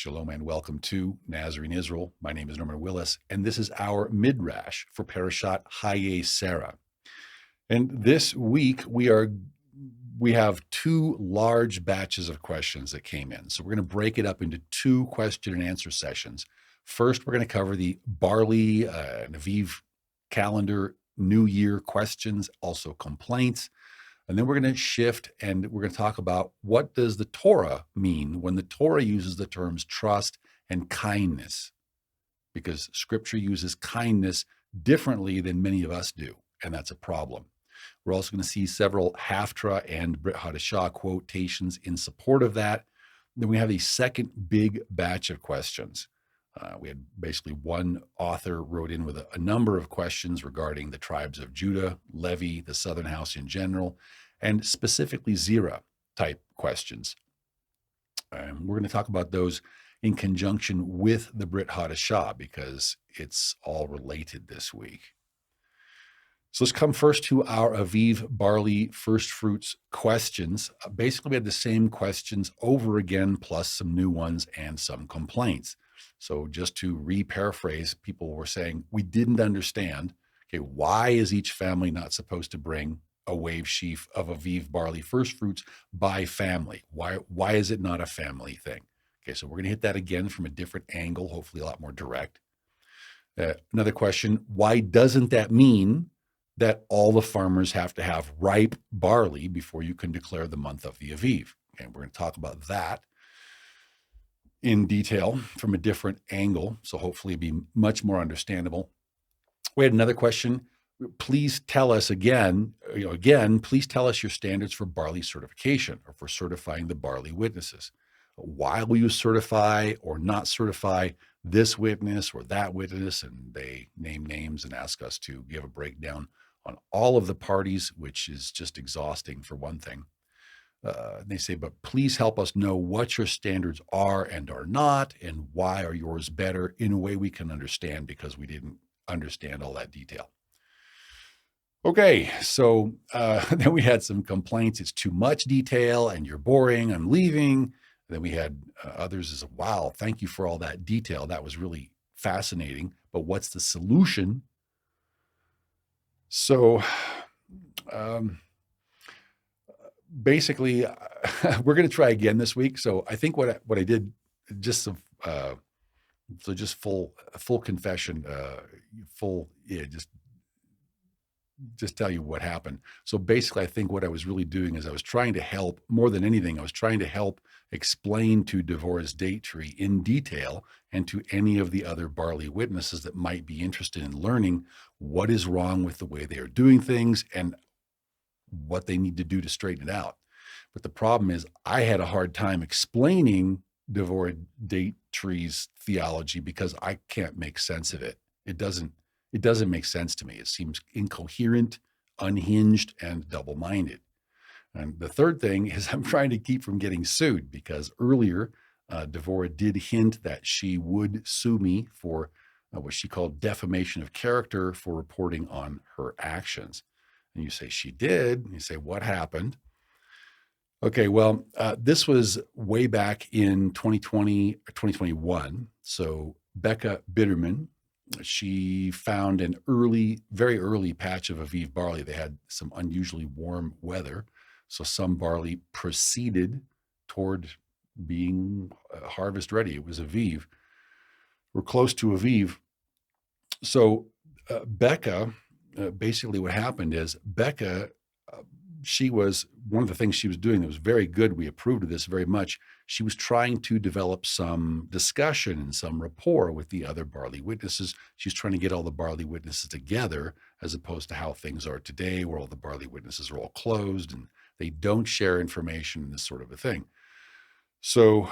Shalom and welcome to Nazarene, Israel. My name is Norman Willis, and this is our Midrash for Parashat Chayei Sarah. And this week we have two large batches of questions that came in. So we're going to break it up into two question and answer sessions. First, we're going to cover the barley and Aviv calendar New Year questions, also complaints. And then we're going to shift and we're going to talk about what does the Torah mean when the Torah uses the terms trust and kindness, because Scripture uses kindness differently than many of us do, and that's a problem. We're also going to see several Haftarah and Brit Chadasha quotations in support of that. Then we have a second big batch of questions. We had basically one author wrote in with a number of questions regarding the tribes of Judah, Levi, the Southern House in general, and specifically Zerah type questions. We're going to talk about those in conjunction with the Brit Chadasha because it's all related this week. So let's come first to our Aviv barley first fruits questions. Basically, we had the same questions over again, plus some new ones and some complaints. So just to re-paraphrase, people were saying, we didn't understand, okay, why is each family not supposed to bring a wave sheaf of Aviv barley first fruits by family? Why is it not a family thing? Okay, so we're going to hit that again from a different angle, hopefully a lot more direct. Another question, why doesn't that mean that all the farmers have to have ripe barley before you can declare the month of the Aviv? Okay, we're going to talk about that in detail from a different angle, so hopefully it'll be much more understandable. We had another question. Please tell us please tell us your standards for barley certification or for certifying the barley witnesses. Why will you certify or not certify this witness or that witness? And they name names and ask us to give a breakdown on all of the parties, which is just exhausting for one thing. They say, but please help us know what your standards are and are not, and why are yours better in a way we can understand, because we didn't understand all that detail. Okay, so then we had some complaints. It's too much detail and you're boring, I'm leaving. Then we had others as, wow, thank you for all that detail. That was really fascinating, but what's the solution? So basically, we're going to try again this week. So I think what I did, just full confession, just tell you what happened. So basically, I think what I was really doing is I was trying to help, more than anything, I was trying to help explain to Devorah's date tree in detail and to any of the other barley witnesses that might be interested in learning what is wrong with the way they are doing things and what they need to do to straighten it out. But the problem is I had a hard time explaining Devorah date tree's theology because I can't make sense of it. It doesn't make sense to me. It seems incoherent, unhinged, and double-minded. And the third thing is I'm trying to keep from getting sued, because earlier Devorah did hint that she would sue me for what she called defamation of character for reporting on her actions. And you say, she did. And you say, what happened? Okay, well, this was way back in 2020 or 2021. So Becca Bitterman, she found an very early patch of Aviv barley. They had some unusually warm weather, so some barley proceeded toward being harvest ready. It was Aviv. We're close to Aviv. So Becca, basically what happened is Becca, she was, one of the things she was doing that was very good, we approved of this very much, she was trying to develop some discussion and some rapport with the other barley witnesses. She's trying to get all the barley witnesses together, as opposed to how things are today, where all the barley witnesses are all closed and they don't share information and this sort of a thing. So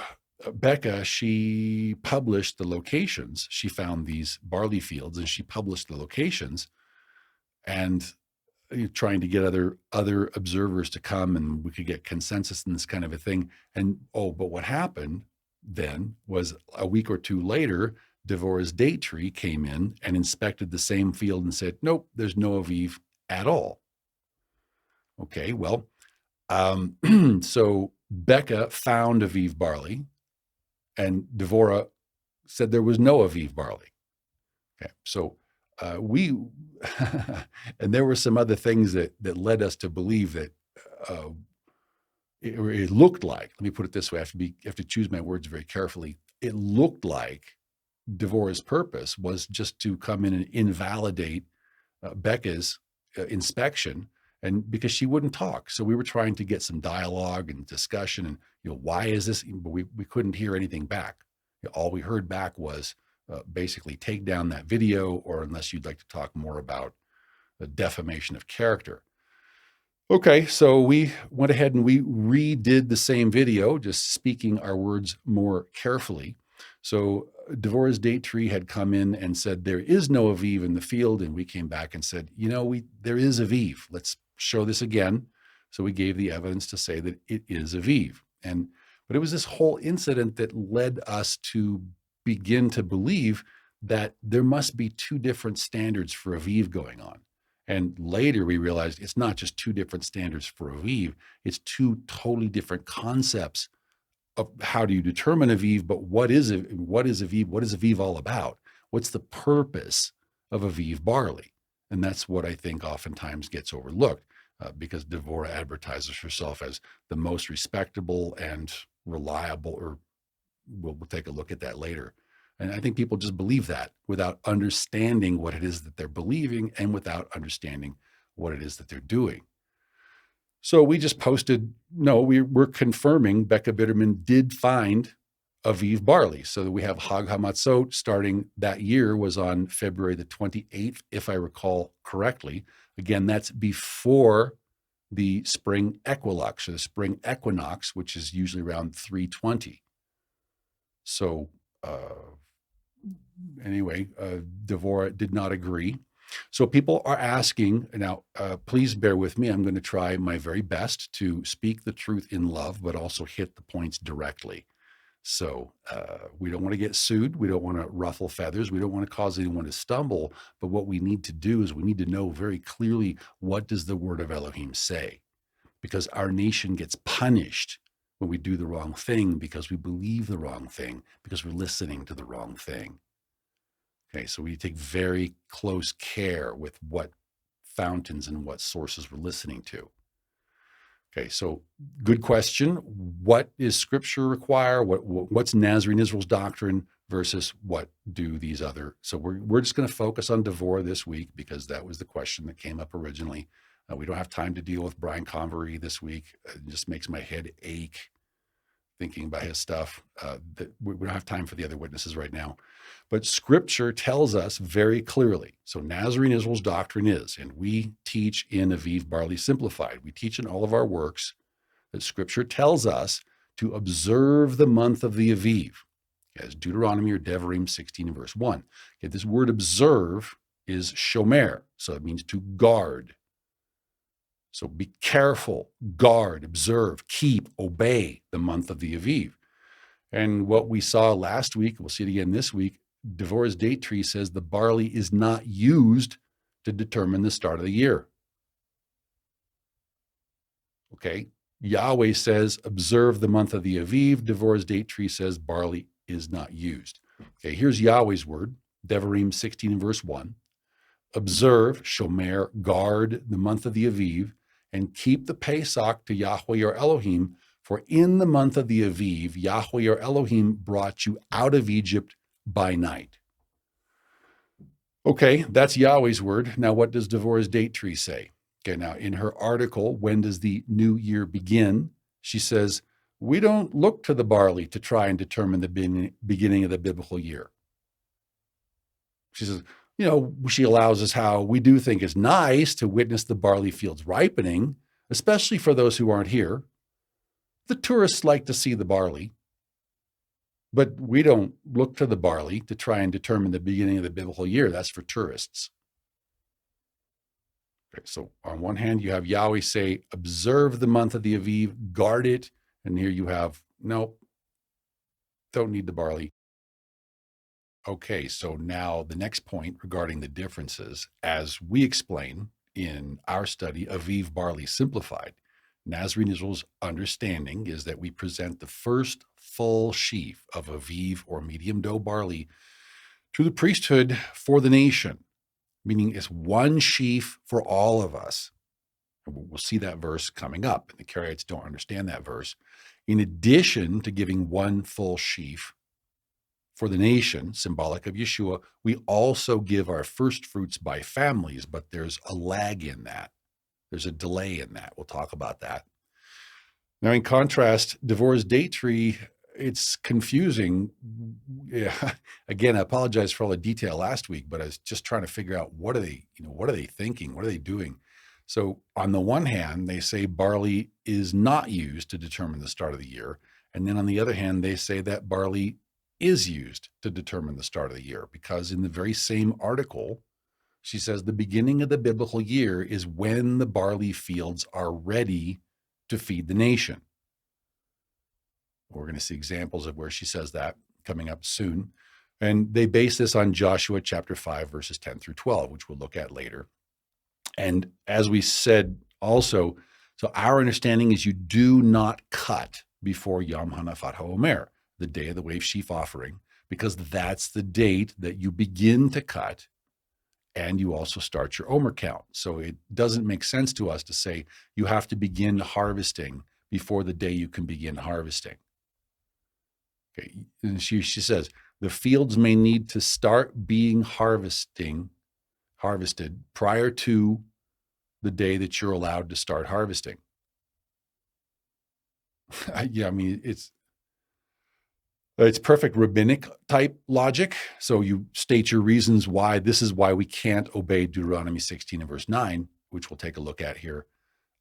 Becca, she published the locations. She found these barley fields and she published the locations, and trying to get other observers to come and we could get consensus in this kind of a thing. And but what happened then was a week or two later, Devorah's date tree came in and inspected the same field and said, nope, there's no Aviv at all. Okay, well, so Becca found Aviv barley And Devorah said there was no Aviv barley. Okay, so we, and there were some other things that led us to believe that it looked like, let me put it this way, I have to choose my words very carefully. It looked like Devorah's purpose was just to come in and invalidate Becca's inspection, and because she wouldn't talk. So we were trying to get some dialogue and discussion, and why is this? But we couldn't hear anything back. All we heard back was basically take down that video, or unless you'd like to talk more about the defamation of character. Okay, so we went ahead and we redid the same video, just speaking our words more carefully. So Devorah's date tree had come in and said, there is no Aviv in the field. And we came back and said, there is Aviv. Let's show this again. So we gave the evidence to say that it is Aviv. But it was this whole incident that led us to begin to believe that there must be two different standards for Aviv going on. And later we realized it's not just two different standards for Aviv, it's two totally different concepts of how do you determine Aviv, but what is Aviv? What is Aviv all about? What's the purpose of Aviv barley? And that's what I think oftentimes gets overlooked because Devorah advertises herself as the most respectable and reliable, or we'll take a look at that later. And I think people just believe that without understanding what it is that they're believing and without understanding what it is that they're doing. So we just posted, no, we're confirming Becca Bitterman did find Aviv barley. So that we have Hag HaMatzot starting that year was on February the 28th, if I recall correctly. Again, that's before the spring equinox, or the spring equinox, which is usually around 3:20. So anyway, Devorah did not agree. So people are asking now, please bear with me. I'm going to try my very best to speak the truth in love, but also hit the points directly. So we don't want to get sued. We don't want to ruffle feathers. We don't want to cause anyone to stumble. But what we need to do is we need to know very clearly, what does the word of Elohim say? Because our nation gets punished when we do the wrong thing, because we believe the wrong thing, because we're listening to the wrong thing. Okay, so we take very close care with what fountains and what sources we're listening to. Okay, so good question. What does Scripture require? What's Nazarene Israel's doctrine versus what do these other? So we're just going to focus on Devorah this week because that was the question that came up originally. We don't have time to deal with Brian Convery this week. It just makes my head ache thinking about his stuff. That we don't have time for the other witnesses right now. But Scripture tells us very clearly. So Nazarene Israel's doctrine is, and we teach in Aviv Barley Simplified, we teach in all of our works that Scripture tells us to observe the month of the Aviv, as Deuteronomy or Devarim 16 verse 1. Okay, this word observe is shomer, so it means to guard. So be careful, guard, observe, keep, obey the month of the Aviv. And what we saw last week, we'll see it again this week, Devorah's date tree says the barley is not used to determine the start of the year. Okay, Yahweh says, observe the month of the Aviv. Devorah's date tree says barley is not used. Okay, here's Yahweh's word, Devarim 16 verse 1. Observe, shomer, guard the month of the Aviv, and keep the Pesach to Yahweh your Elohim, for in the month of the Aviv, Yahweh your Elohim brought you out of Egypt by night. Okay, that's Yahweh's word. Now, what does Devorah's date tree say? Okay, now in her article, When Does the New Year Begin? She says, we don't look to the barley to try and determine the beginning of the biblical year. She says, she allows us how we do think it's nice to witness the barley fields ripening, especially for those who aren't here. The tourists like to see the barley, but we don't look to the barley to try and determine the beginning of the biblical year. That's for tourists. Okay, so on one hand, you have Yahweh say, observe the month of the Aviv, guard it. And here you have, no, don't need the barley. Okay, so now the next point regarding the differences, as we explain in our study, Aviv Barley Simplified. Nazarene Israel's understanding is that we present the first full sheaf of aviv or medium dough barley to the priesthood for the nation, meaning it's one sheaf for all of us. We'll see that verse coming up. The Karaites don't understand that verse. In addition to giving one full sheaf for the nation, symbolic of Yeshua, we also give our first fruits by families, but there's a lag in that. There's a delay in that. We'll talk about that. Now, in contrast, Devorah's date tree, it's confusing. Yeah. Again, I apologize for all the detail last week, but I was just trying to figure out what are they thinking? What are they doing? So on the one hand, they say barley is not used to determine the start of the year. And then on the other hand, they say that barley is used to determine the start of the year, because in the very same article, she says the beginning of the biblical year is when the barley fields are ready to feed the nation. We're going to see examples of where she says that coming up soon. And they base this on Joshua chapter 5, verses 10 through 12, which we'll look at later. And as we said also, so our understanding is you do not cut before Yom Hanafat HaOmer, the day of the wave sheaf offering, because that's the date that you begin to cut and you also start your Omer count. So it doesn't make sense to us to say you have to begin harvesting before the day you can begin harvesting. Okay, and she says, the fields may need to start being harvested prior to the day that you're allowed to start harvesting. Yeah, I mean, it's perfect rabbinic type logic. So you state your reasons why this is why we can't obey Deuteronomy 16 and verse 9, which we'll take a look at here.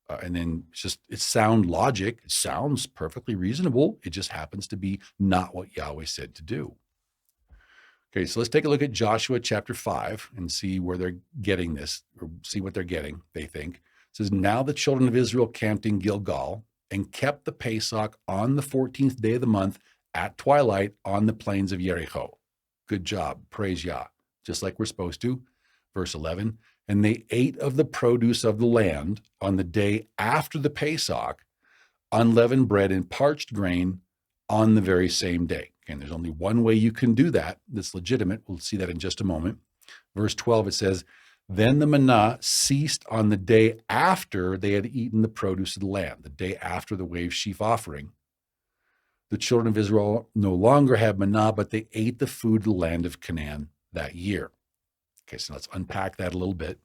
And then it's sound logic. It sounds perfectly reasonable. It just happens to be not what Yahweh said to do. Okay, so let's take a look at Joshua chapter 5 and see where they're getting this, or see what they're getting, they think. It says, now the children of Israel camped in Gilgal and kept the Pesach on the 14th day of the month at twilight on the plains of Jericho. Good job. Praise Yah. Just like we're supposed to. Verse 11, and they ate of the produce of the land on the day after the Pesach, unleavened bread and parched grain on the very same day. And there's only one way you can do that that's legitimate. We'll see that in just a moment. Verse 12, it says, then the manna ceased on the day after they had eaten the produce of the land, the day after the wave sheaf offering. The children of Israel no longer had manna, but they ate the food of the land of Canaan that year. Okay, so let's unpack that a little bit.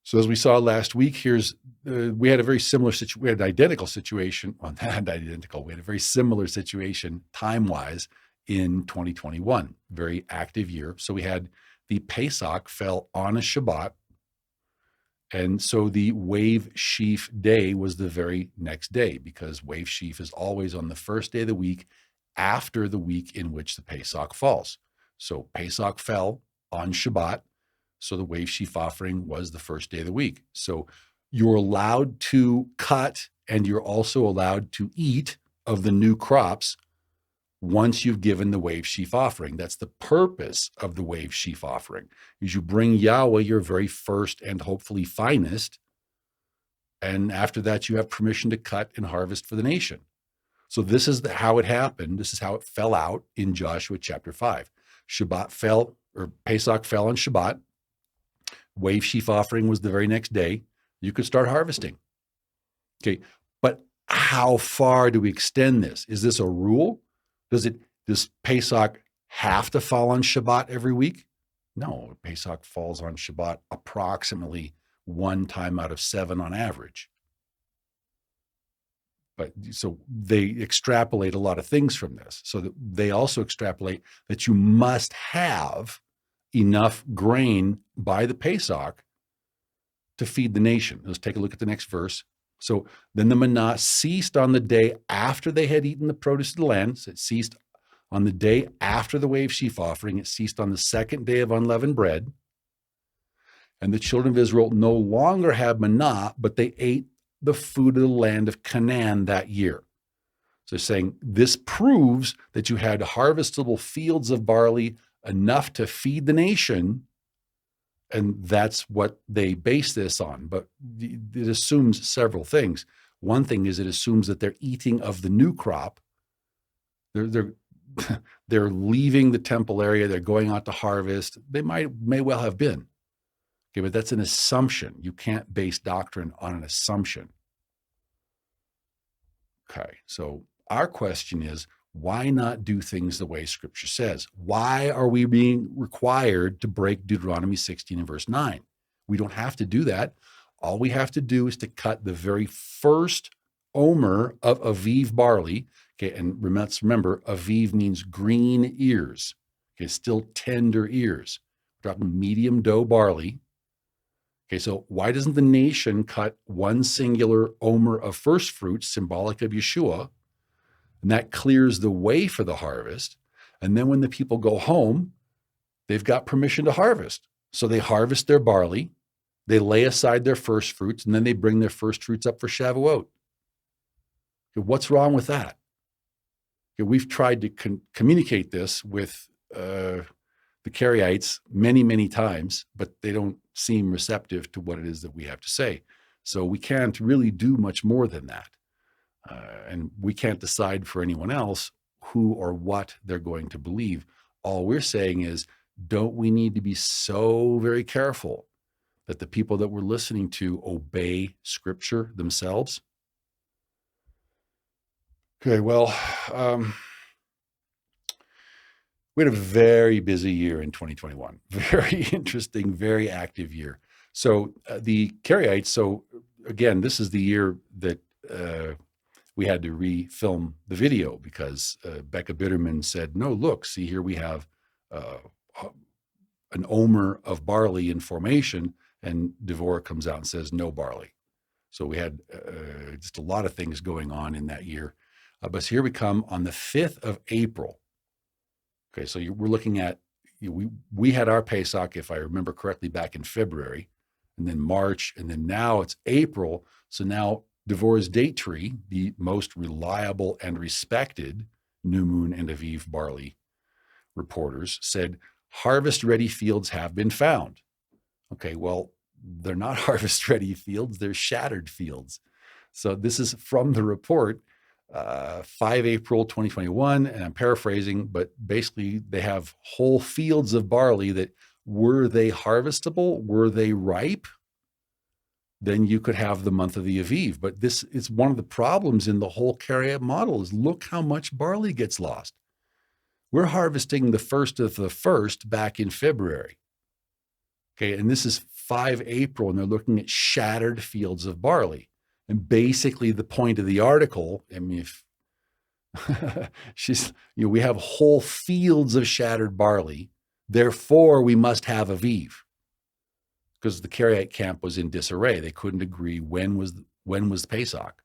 So as we saw last week, we had a very similar situation. We had an identical situation. Well, not identical. We had a very similar situation time-wise in 2021. Very active year. So we had the Pesach fell on a Shabbat. And so the wave sheaf day was the very next day, because wave sheaf is always on the first day of the week after the week in which the Pesach falls. So Pesach fell on Shabbat. So the wave sheaf offering was the first day of the week. So you're allowed to cut and you're also allowed to eat of the new crops once you've given the wave sheaf offering. That's the purpose of the wave sheaf offering, is you bring Yahweh your very first and hopefully finest. And after that, you have permission to cut and harvest for the nation. So this is how it happened. This is how it fell out in Joshua chapter 5. Pesach fell on Shabbat. Wave sheaf offering was the very next day. You could start harvesting. Okay, but how far do we extend this? Is this a rule? Does Pesach have to fall on Shabbat every week? No, Pesach falls on Shabbat approximately one time out of 7 on average. But so they extrapolate a lot of things from this. So that they also extrapolate that you must have enough grain by the Pesach to feed the nation. Let's take a look at the next verse. So then the manna ceased on the day after they had eaten the produce of the land. So it ceased on the day after the wave sheaf offering. It ceased on the second day of unleavened bread. And the children of Israel no longer had manna, but they ate the food of the land of Canaan that year. So saying this proves that you had harvestable fields of barley enough to feed the nation, And that's what they base this on. But it assumes several things. One thing is it assumes that they're eating of the new crop. They're they're leaving the temple area. They're going out to harvest. They may well have been. Okay, but that's an assumption. You can't base doctrine on an assumption. Okay, so our question is, why not do things the way Scripture says? Why are we being required to break Deuteronomy 16 and verse 9? We don't have to do that. All we have to do is to cut the very first omer of Aviv barley. Okay, and let's remember, Aviv means green ears. Okay, still tender ears. We're talking medium dough barley. Okay, so why doesn't the nation cut one singular omer of first fruits, symbolic of Yeshua? And that clears the way for the harvest. And then when the people go home, they've got permission to harvest. So they harvest their barley, they lay aside their first fruits, and then they bring their first fruits up for Shavuot. Okay, what's wrong with that? Okay, we've tried to communicate this with the Karaites many, many times, but they don't seem receptive to what it is that we have to say. So we can't really do much more than that. And we can't decide for anyone else who or what they're going to believe. All we're saying is, don't we need to be so very careful that the people that we're listening to obey Scripture themselves? Okay, well, we had a very busy year in 2021. Very interesting, very active year. So the Karaites, so again, this is the year that we had to refilm the video because Becca Bitterman said, no, look, see here we have an omer of barley in formation, and Devorah comes out and says no barley. So we had just a lot of things going on in that year. But here we come on the 5th of April. Okay, so we're looking at, we had our Pesach, if I remember correctly, back in February, and then March, and then now it's April. So now Devorah's date tree, the most reliable and respected New Moon and Aviv barley reporters, said harvest-ready fields have been found. Okay, well, they're not harvest-ready fields, they're shattered fields. So this is from the report, 5 April 2021, and I'm paraphrasing, but basically they have whole fields of barley that, were they harvestable, were they ripe, then you could have the month of the Aviv. But this is one of the problems in the whole Karaite model is look how much barley gets lost. We're harvesting the first of the first back in February. Okay, and this is 5 April, and they're looking at shattered fields of barley. And basically the point of the article, I mean, if we have whole fields of shattered barley, therefore we must have Aviv. Because the Karaite camp was in disarray. They couldn't agree when was Pesach.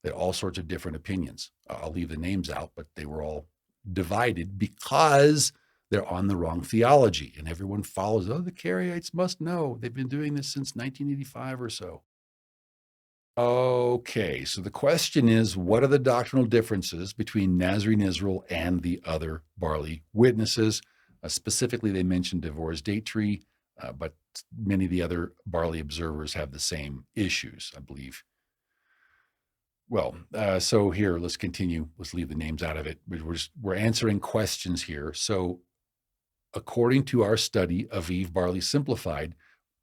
They had all sorts of different opinions. I'll leave the names out, but they were all divided because they're on the wrong theology. And everyone follows, the Karaites must know. They've been doing this since 1985 or so. Okay, so the question is, what are the doctrinal differences between Nazarene Israel and the other barley witnesses? Specifically, they mentioned Devorah's date tree, but many of the other barley observers have the same issues, I believe. Well, so here, let's continue. Let's leave the names out of it. We're answering questions here. So according to our study of Aviv Barley Simplified,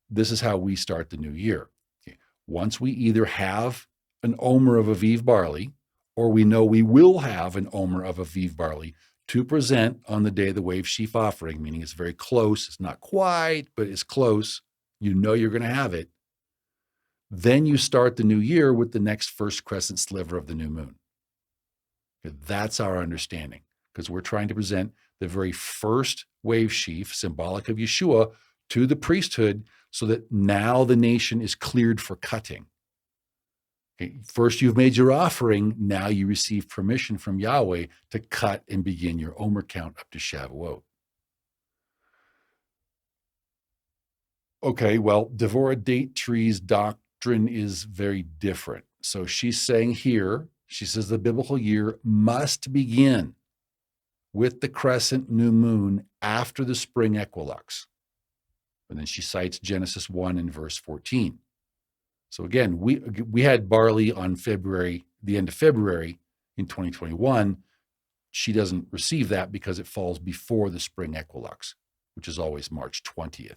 this is how we start the new year. Okay. Once we either have an omer of Aviv barley, or we know we will have an omer of Aviv barley to present on the day of the wave sheaf offering, meaning it's very close. It's not quite, but it's close. You know you're going to have it. Then you start the new year with the next first crescent sliver of the new moon. That's our understanding, because we're trying to present the very first wave sheaf, symbolic of Yeshua, to the priesthood so that now the nation is cleared for cutting. Okay, first you've made your offering, now you receive permission from Yahweh to cut and begin your omer count up to Shavuot. Okay, well, Devorah date tree's doctrine is very different. So she's saying here, she says the biblical year must begin with the crescent new moon after the spring equinox. And then she cites Genesis 1 and verse 14. So again, we had barley on the end of February in 2021. She doesn't receive that because it falls before the spring equinox, which is always March 20th.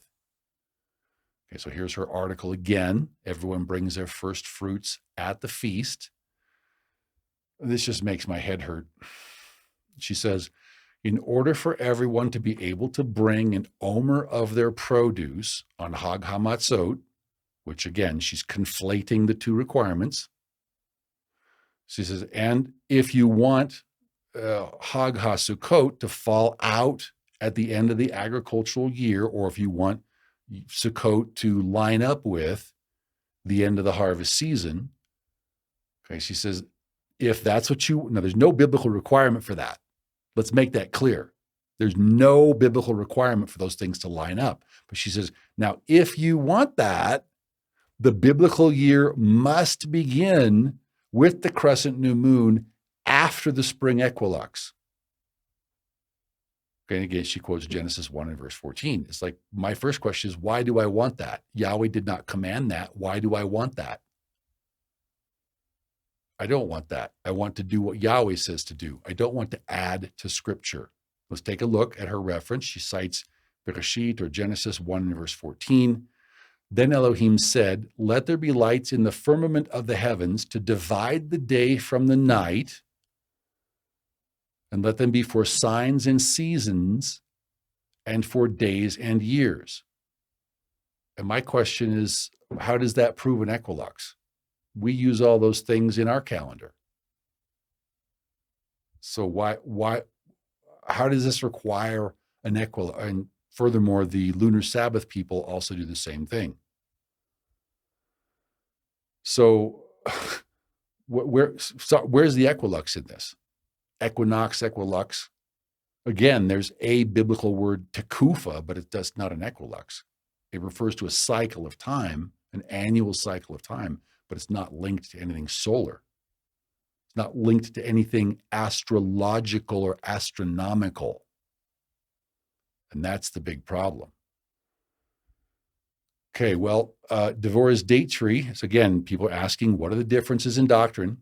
Okay, so here's her article again. Everyone brings their first fruits at the feast. This just makes my head hurt. She says, in order for everyone to be able to bring an omer of their produce on Hag HaMatzot, which again, she's conflating the two requirements. She says, and if you want Hag HaSukkot to fall out at the end of the agricultural year, or if you want Sukkot to line up with the end of the harvest season, okay, she says, if that's what now there's no biblical requirement for that. Let's make that clear. There's no biblical requirement for those things to line up. But she says, now, if you want that, the biblical year must begin with the crescent new moon after the spring equinox. Okay, and again, she quotes Genesis 1 and verse 14. It's like, my first question is, why do I want that? Yahweh did not command that. Why do I want that? I don't want that. I want to do what Yahweh says to do. I don't want to add to Scripture. Let's take a look at her reference. She cites Bereshit or Genesis 1 and verse 14. Then Elohim said, let there be lights in the firmament of the heavens to divide the day from the night, and let them be for signs and seasons and for days and years. And my question is, how does that prove an equinox? We use all those things in our calendar. So how does this require an equinox? And furthermore, the lunar Sabbath people also do the same thing. So where's the equinox in this? Equinox. Again, there's a biblical word, tekufa, but that's not an equinox. It refers to a cycle of time, an annual cycle of time, but it's not linked to anything solar. It's not linked to anything astrological or astronomical. And that's the big problem. Okay, well, Devorah's date tree. So again, people are asking, what are the differences in doctrine?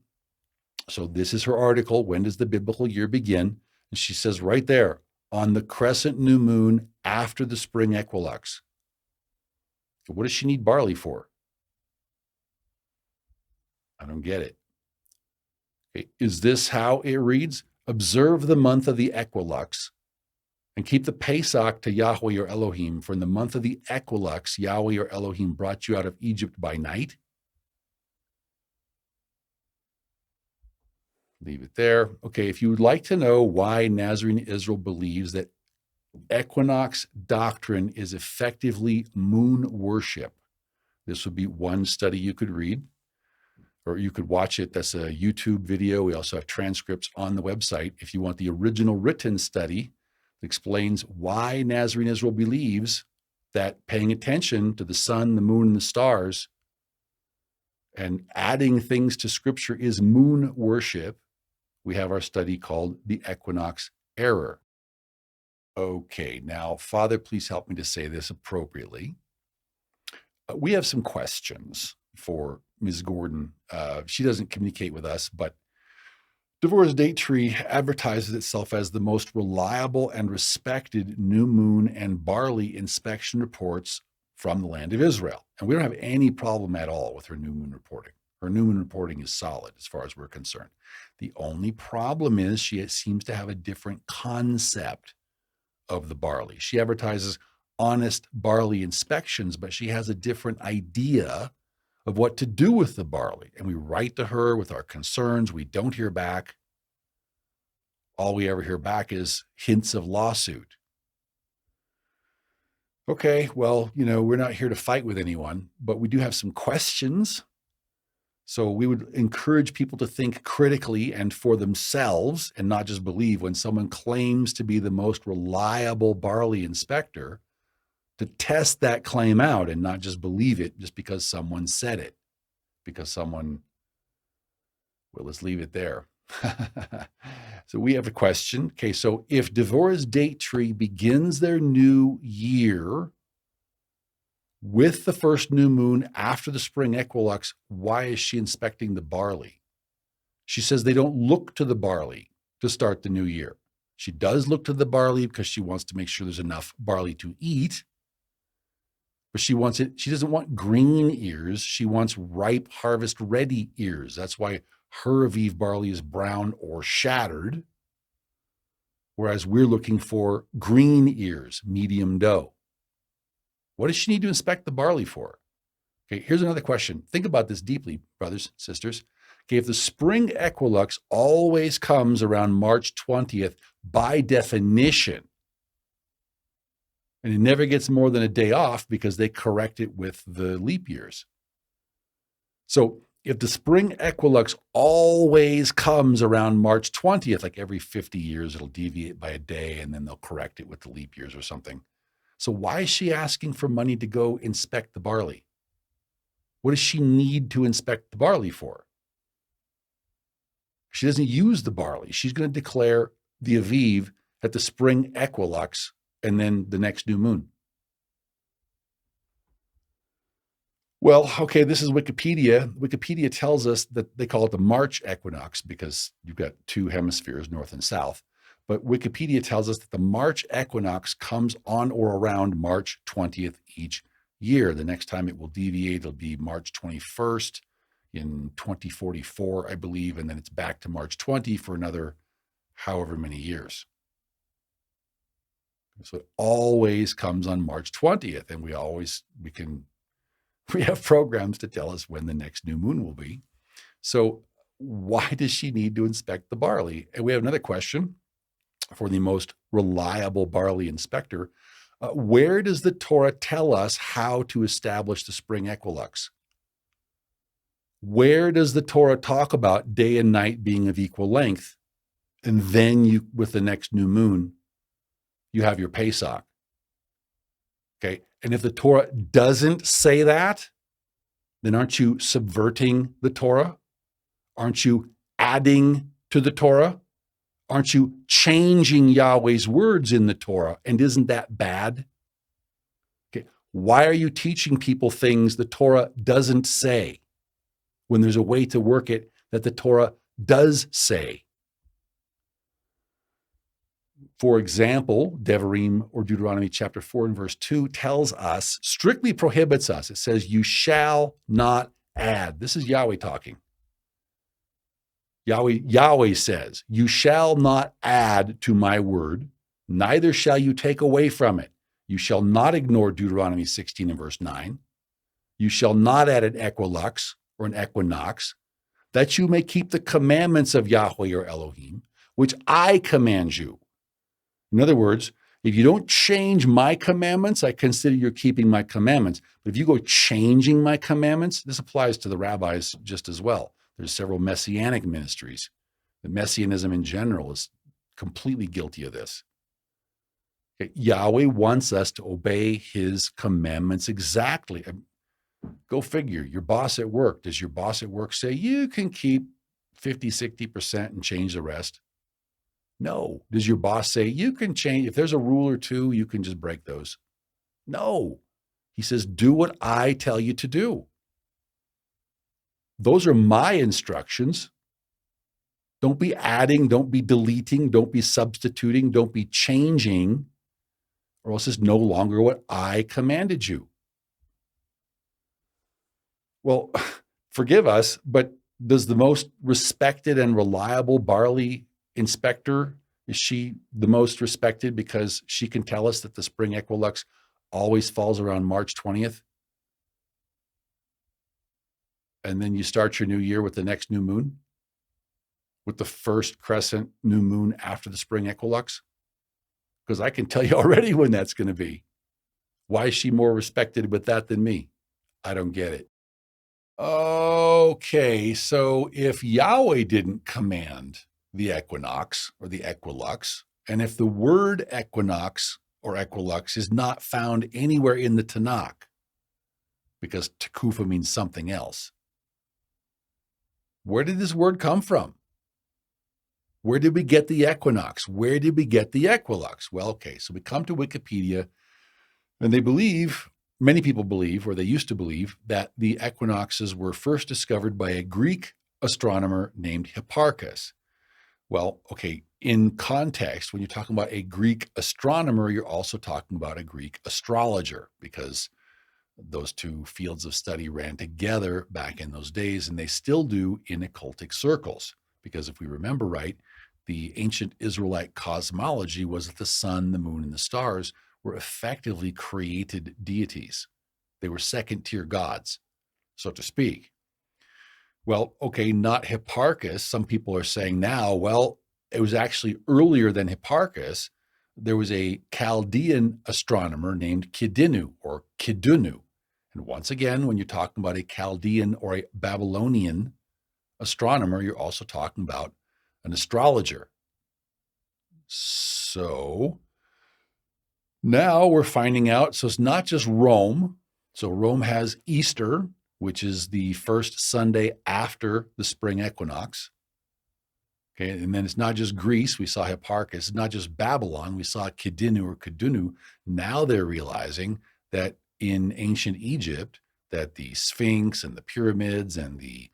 So this is her article, when does the biblical year begin? And she says right there, on the crescent new moon after the spring equinox. So what does she need barley for? I don't get it. Okay, is this how it reads? Observe the month of the equinox and keep the Pesach to Yahweh your Elohim. For in the month of the equinox, Yahweh your Elohim brought you out of Egypt by night. Leave it there. Okay, if you would like to know why Nazarene Israel believes that equinox doctrine is effectively moon worship, this would be one study you could read, or you could watch it. That's a YouTube video. We also have transcripts on the website. If you want the original written study that explains why Nazarene Israel believes that paying attention to the sun, the moon, and the stars and adding things to Scripture is moon worship, we have our study called The Equinox Error. Okay, now, Father, please help me to say this appropriately. We have some questions for Ms. Gordon. She doesn't communicate with us, but Devorah's Date Tree advertises itself as the most reliable and respected new moon and barley inspection reports from the land of Israel. And we don't have any problem at all with her new moon reporting. Her new moon reporting is solid as far as we're concerned. The only problem is she seems to have a different concept of the barley. She advertises honest barley inspections, but she has a different idea of what to do with the barley. And we write to her with our concerns. We don't hear back. All we ever hear back is hints of lawsuit. Okay, well, we're not here to fight with anyone, but we do have some questions. So we would encourage people to think critically and for themselves and not just believe when someone claims to be the most reliable barley inspector, to test that claim out and not just believe it just because someone said it, let's leave it there. So we have a question. Okay, so if Devorah's date tree begins their new year with the first new moon after the spring equinox, why is she inspecting the barley? She says they don't look to the barley to start the new year. She does look to the barley because she wants to make sure there's enough barley to eat. But she doesn't want green ears. She wants ripe, harvest-ready ears. That's why her Aviv barley is brown or shattered, whereas we're looking for green ears, medium dough. What does she need to inspect the barley for? Okay, here's another question. Think about this deeply, brothers, sisters. Okay, if the spring equinox always comes around March 20th, by definition, and it never gets more than a day off because they correct it with the leap years. So if the spring equinox always comes around March 20th, like every 50 years, it'll deviate by a day and then they'll correct it with the leap years or something. So why is she asking for money to go inspect the barley? What does she need to inspect the barley for? She doesn't use the barley. She's going to declare the Aviv at the spring equinox and then the next new moon. Well, okay, this is Wikipedia. Wikipedia tells us that they call it the March equinox because you've got two hemispheres, north and south. But Wikipedia tells us that the March equinox comes on or around March 20th each year. The next time it will deviate, it'll be March 21st in 2044, I believe, and then it's back to March 20 for another however many years. So it always comes on March 20th, and we have programs to tell us when the next new moon will be. So why does she need to inspect the barley? And we have another question for the most reliable barley inspector. Where does the Torah tell us how to establish the spring equinox? Where does the Torah talk about day and night being of equal length? And then with the next new moon, you have your Pesach. Okay. And if the Torah doesn't say that, then aren't you subverting the Torah? Aren't you adding to the Torah? Aren't you changing Yahweh's words in the Torah? And isn't that bad? Okay. Why are you teaching people things the Torah doesn't say when there's a way to work it that the Torah does say? For example, Devarim or Deuteronomy chapter 4 and verse 2 tells us, strictly prohibits us. It says, you shall not add. This is Yahweh talking. Yahweh says, you shall not add to my word, neither shall you take away from it. You shall not ignore Deuteronomy 16 and verse 9. You shall not add an equilux or an equinox, that you may keep the commandments of Yahweh your Elohim, which I command you. In other words, if you don't change my commandments, I consider you're keeping my commandments. But if you go changing my commandments, this applies to the rabbis just as well. There's several messianic ministries. The messianism in general is completely guilty of this. Okay, Yahweh wants us to obey his commandments exactly. Go figure, your boss at work, does your boss at work say you can keep 50, 60% and change the rest? No. Does your boss say you can change, if there's a rule or two, you can just break those? No. He says, do what I tell you to do. Those are my instructions. Don't be adding, don't be deleting, don't be substituting, don't be changing, or else it's no longer what I commanded you. Well, forgive us, but does the most respected and reliable barley inspector, is she the most respected because she can tell us that the spring equinox always falls around March 20th? And then you start your new year with the next new moon, with the first crescent new moon after the spring equinox? Because I can tell you already when that's going to be. Why is she more respected with that than me? I don't get it. Okay, so if Yahweh didn't command the equinox or the equilux, and if the word equinox or equilux is not found anywhere in the Tanakh, because Tekufa means something else, where did this word come from? Where did we get the equinox? Where did we get the equilux? Well, okay, so we come to Wikipedia, and they believe many people believe, or they used to believe, that the equinoxes were first discovered by a Greek astronomer named Hipparchus. Well, okay, in context, when you're talking about a Greek astronomer, you're also talking about a Greek astrologer, because those two fields of study ran together back in those days, and they still do in occultic circles. Because if we remember right, the ancient Israelite cosmology was that the sun, the moon, and the stars were effectively created deities. They were second-tier gods, so to speak. Well, okay, not Hipparchus. Some people are saying now, well, it was actually earlier than Hipparchus. There was a Chaldean astronomer named Kidinu or Kidunu. And once again, when you're talking about a Chaldean or a Babylonian astronomer, you're also talking about an astrologer. So now we're finding out, so it's not just Rome. So Rome has Easter, which is the first Sunday after the spring equinox. Okay, and then it's not just Greece, we saw Hipparchus, it's not just Babylon, we saw Kidinu or Kidunu. Now they're realizing that in ancient Egypt, that the Sphinx and the pyramids and the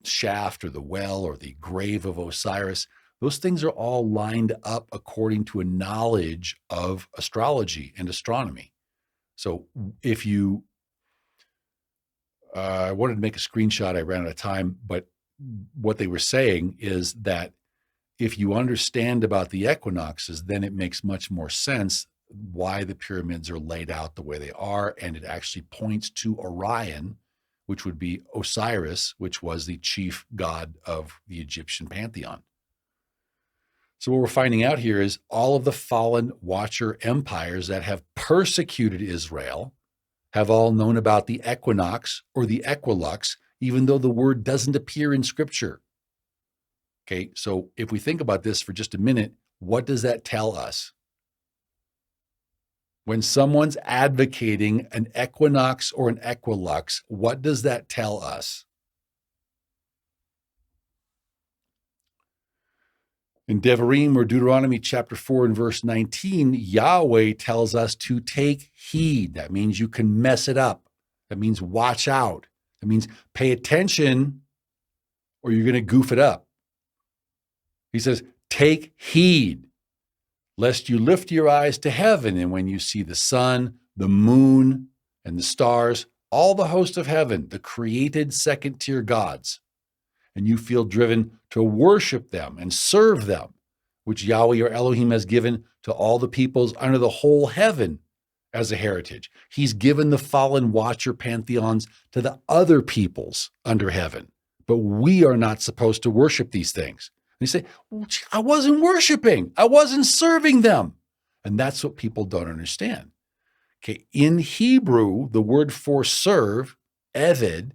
shaft or the well or the grave of Osiris, those things are all lined up according to a knowledge of astrology and astronomy. So if you, I wanted to make a screenshot, I ran out of time, but what they were saying is that if you understand about the equinoxes, then it makes much more sense why the pyramids are laid out the way they are, and it actually points to Orion, which would be Osiris, which was the chief god of the Egyptian pantheon. So what we're finding out here is all of the fallen watcher empires that have persecuted Israel have all known about the equinox or the equilux, even though the word doesn't appear in Scripture. Okay, so if we think about this for just a minute, what does that tell us? When someone's advocating an equinox or an equilux, what does that tell us? In Devarim or Deuteronomy chapter 4 and verse 19, Yahweh tells us to take heed. That means you can mess it up. That means watch out. That means pay attention or you're going to goof it up. He says, take heed, lest you lift your eyes to heaven, and when you see the sun, the moon, and the stars, all the host of heaven, the created second-tier gods, and you feel driven to worship them and serve them, which Yahweh your Elohim has given to all the peoples under the whole heaven as a heritage. He's given the fallen watcher pantheons to the other peoples under heaven, but we are not supposed to worship these things. And you say, well, I wasn't worshiping. I wasn't serving them. And that's what people don't understand. Okay, in Hebrew, the word for serve, eved,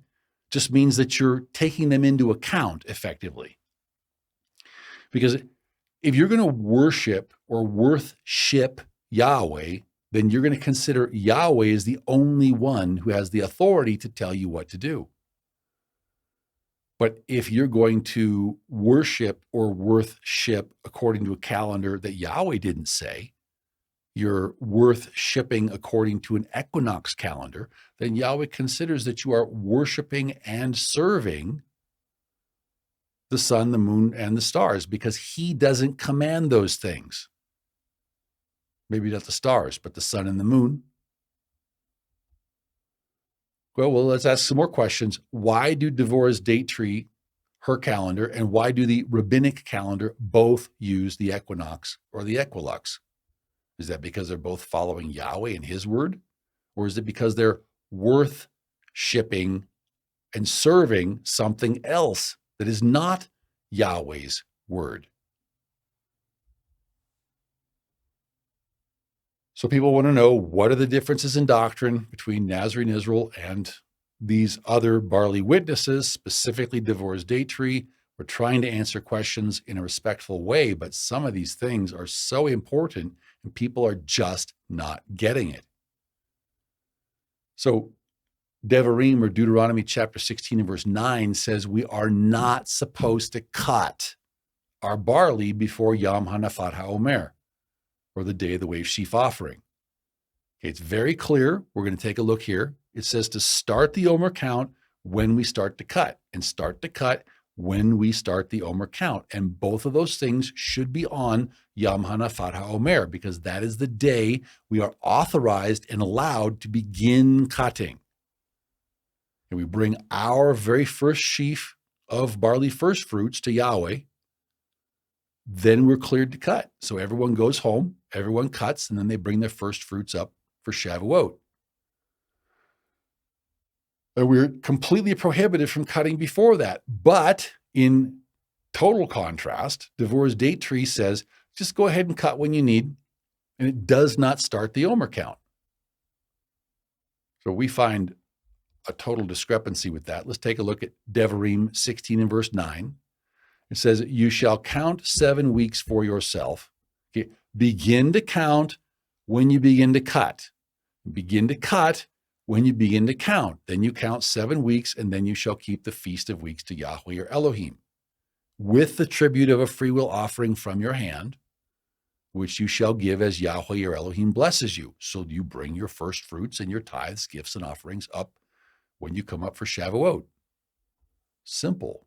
just means that you're taking them into account effectively. Because if you're going to worship or worship Yahweh, then you're going to consider Yahweh as the only one who has the authority to tell you what to do. But if you're going to worship or worship according to a calendar that Yahweh didn't say, you're worshiping according to an equinox calendar, then Yahweh considers that you are worshiping and serving the sun, the moon, and the stars, because he doesn't command those things. Maybe not the stars, but the sun and the moon. Well, let's ask some more questions. Why do Devorah's date tree, her calendar, and why do the rabbinic calendar both use the equinox or the equilux? Is that because they're both following Yahweh and his word? Or is it because they're worshiping and serving something else that is not Yahweh's word? So people want to know, what are the differences in doctrine between Nazarene Israel and these other barley witnesses, specifically Devorah's date tree? We're trying to answer questions in a respectful way, but some of these things are so important and people are just not getting it. So Devarim or Deuteronomy chapter 16 and verse 9 says we are not supposed to cut our barley before Yom Hanafat HaOmer, or the day of the wave sheaf offering. Okay, it's very clear. We're going to take a look here. It says to start the Omer count when we start to cut, and start to cut when we start the Omer count. And both of those things should be on Yom Hanafat HaOmer, because that is the day we are authorized and allowed to begin cutting. And we bring our very first sheaf of barley first fruits to Yahweh. Then we're cleared to cut. So everyone goes home, everyone cuts, and then they bring their first fruits up for Shavuot. And we're completely prohibited from cutting before that. But in total contrast, Devorah's date tree says, just go ahead and cut when you need, and it does not start the Omer count. So we find a total discrepancy with that. Let's take a look at Devarim 16 and verse 9. It says, you shall count 7 weeks for yourself. Okay. Begin to count when you begin to cut. Begin to cut when you begin to count. Then you count 7 weeks, and then you shall keep the Feast of Weeks to Yahweh your Elohim, with the tribute of a freewill offering from your hand, which you shall give as Yahweh your Elohim blesses you. So you bring your first fruits and your tithes, gifts, and offerings up when you come up for Shavuot. Simple.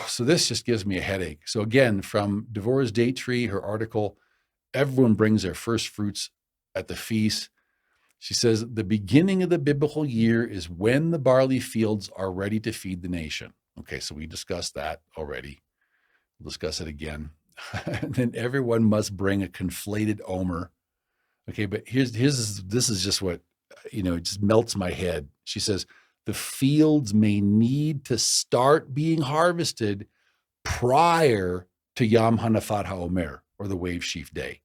So this just gives me a headache. So again, from Devorah's date tree, her article, everyone brings their first fruits at the feast. She says, the beginning of the biblical year is when the barley fields are ready to feed the nation. Okay, so we discussed that already. We'll discuss it again. And then everyone must bring a conflated omer. Okay, but this is just what, it just melts my head. She says, the fields may need to start being harvested prior to Yom Hanafat HaOmer, or the wave sheaf day.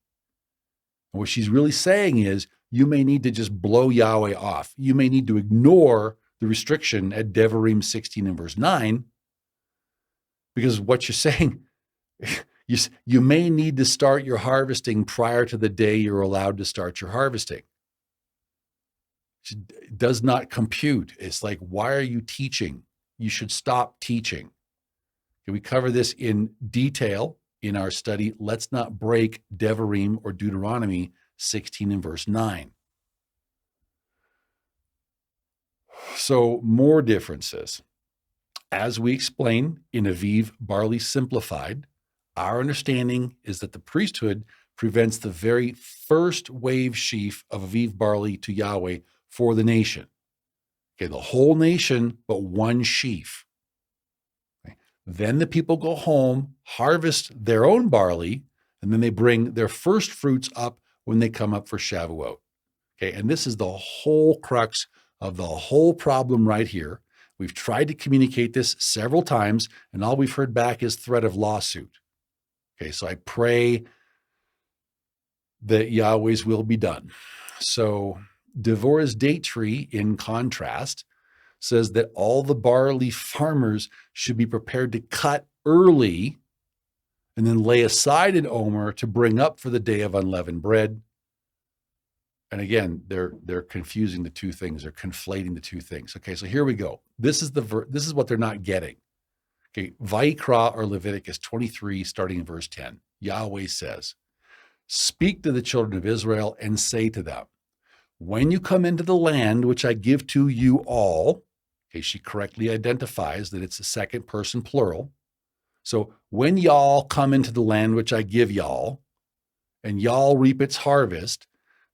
And what she's really saying is, you may need to just blow Yahweh off. You may need to ignore the restriction at Devarim 16 and verse 9, because what you're saying, you may need to start your harvesting prior to the day you're allowed to start your harvesting. It does not compute. It's like, why are you teaching? You should stop teaching. Okay, we cover this in detail in our study, Let's Not Break Devarim or Deuteronomy 16 and verse 9. So more differences. As we explain in Aviv Barley Simplified, our understanding is that the priesthood prevents the very first wave sheaf of Aviv barley to Yahweh for the nation. Okay, the whole nation, but one sheaf. Okay. Then the people go home, harvest their own barley, and then they bring their first fruits up when they come up for Shavuot. Okay, and this is the whole crux of the whole problem right here. We've tried to communicate this several times, and all we've heard back is threat of lawsuit. Okay, so I pray that Yahweh's will be done. So Devorah's date tree, in contrast, says that all the barley farmers should be prepared to cut early and then lay aside an omer to bring up for the day of unleavened bread. And again, they're confusing the two things. They're conflating the two things. Okay, so here we go. This is what they're not getting. Okay, Vayikra, or Leviticus 23, starting in verse 10. Yahweh says, speak to the children of Israel and say to them, when you come into the land which I give to you all, okay, she correctly identifies that it's a second person plural. So when y'all come into the land which I give y'all, and y'all reap its harvest,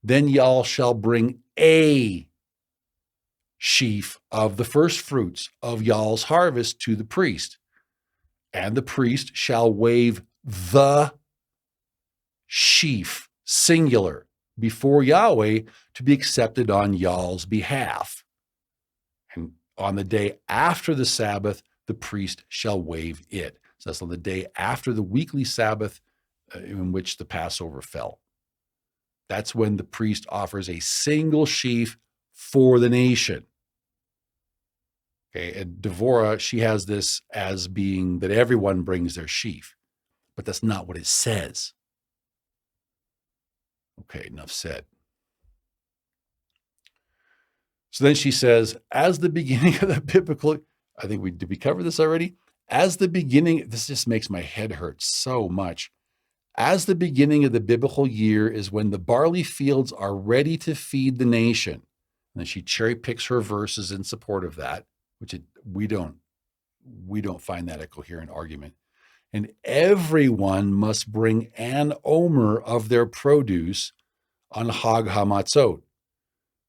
then y'all shall bring a sheaf of the first fruits of y'all's harvest to the priest. And the priest shall wave the sheaf, singular, before Yahweh to be accepted on y'all's behalf. And on the day after the Sabbath, the priest shall wave it. So that's on the day after the weekly Sabbath in which the Passover fell. That's when the priest offers a single sheaf for the nation. Okay, and Devorah, she has this as being that everyone brings their sheaf, but that's not what it says. Okay, enough said. So then she says, as the beginning of the biblical, did we cover this already? As the beginning, this just makes my head hurt so much. As the beginning of the biblical year is when the barley fields are ready to feed the nation. And then she cherry picks her verses in support of that, which we don't find that a coherent argument. And everyone must bring an omer of their produce on Hag HaMatzot.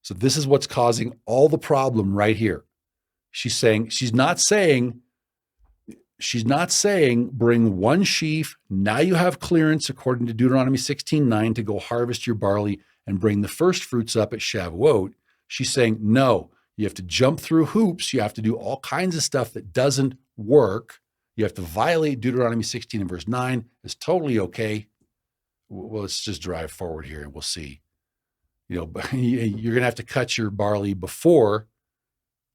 So this is what's causing all the problem right here. She's not saying bring one sheaf. Now you have clearance according to Deuteronomy 16:9 to go harvest your barley and bring the first fruits up at Shavuot. She's saying, no, you have to jump through hoops. You have to do all kinds of stuff that doesn't work. You have to violate Deuteronomy 16 and verse 9. It's totally okay. Well, let's just drive forward here and we'll see. You're going to have to cut your barley before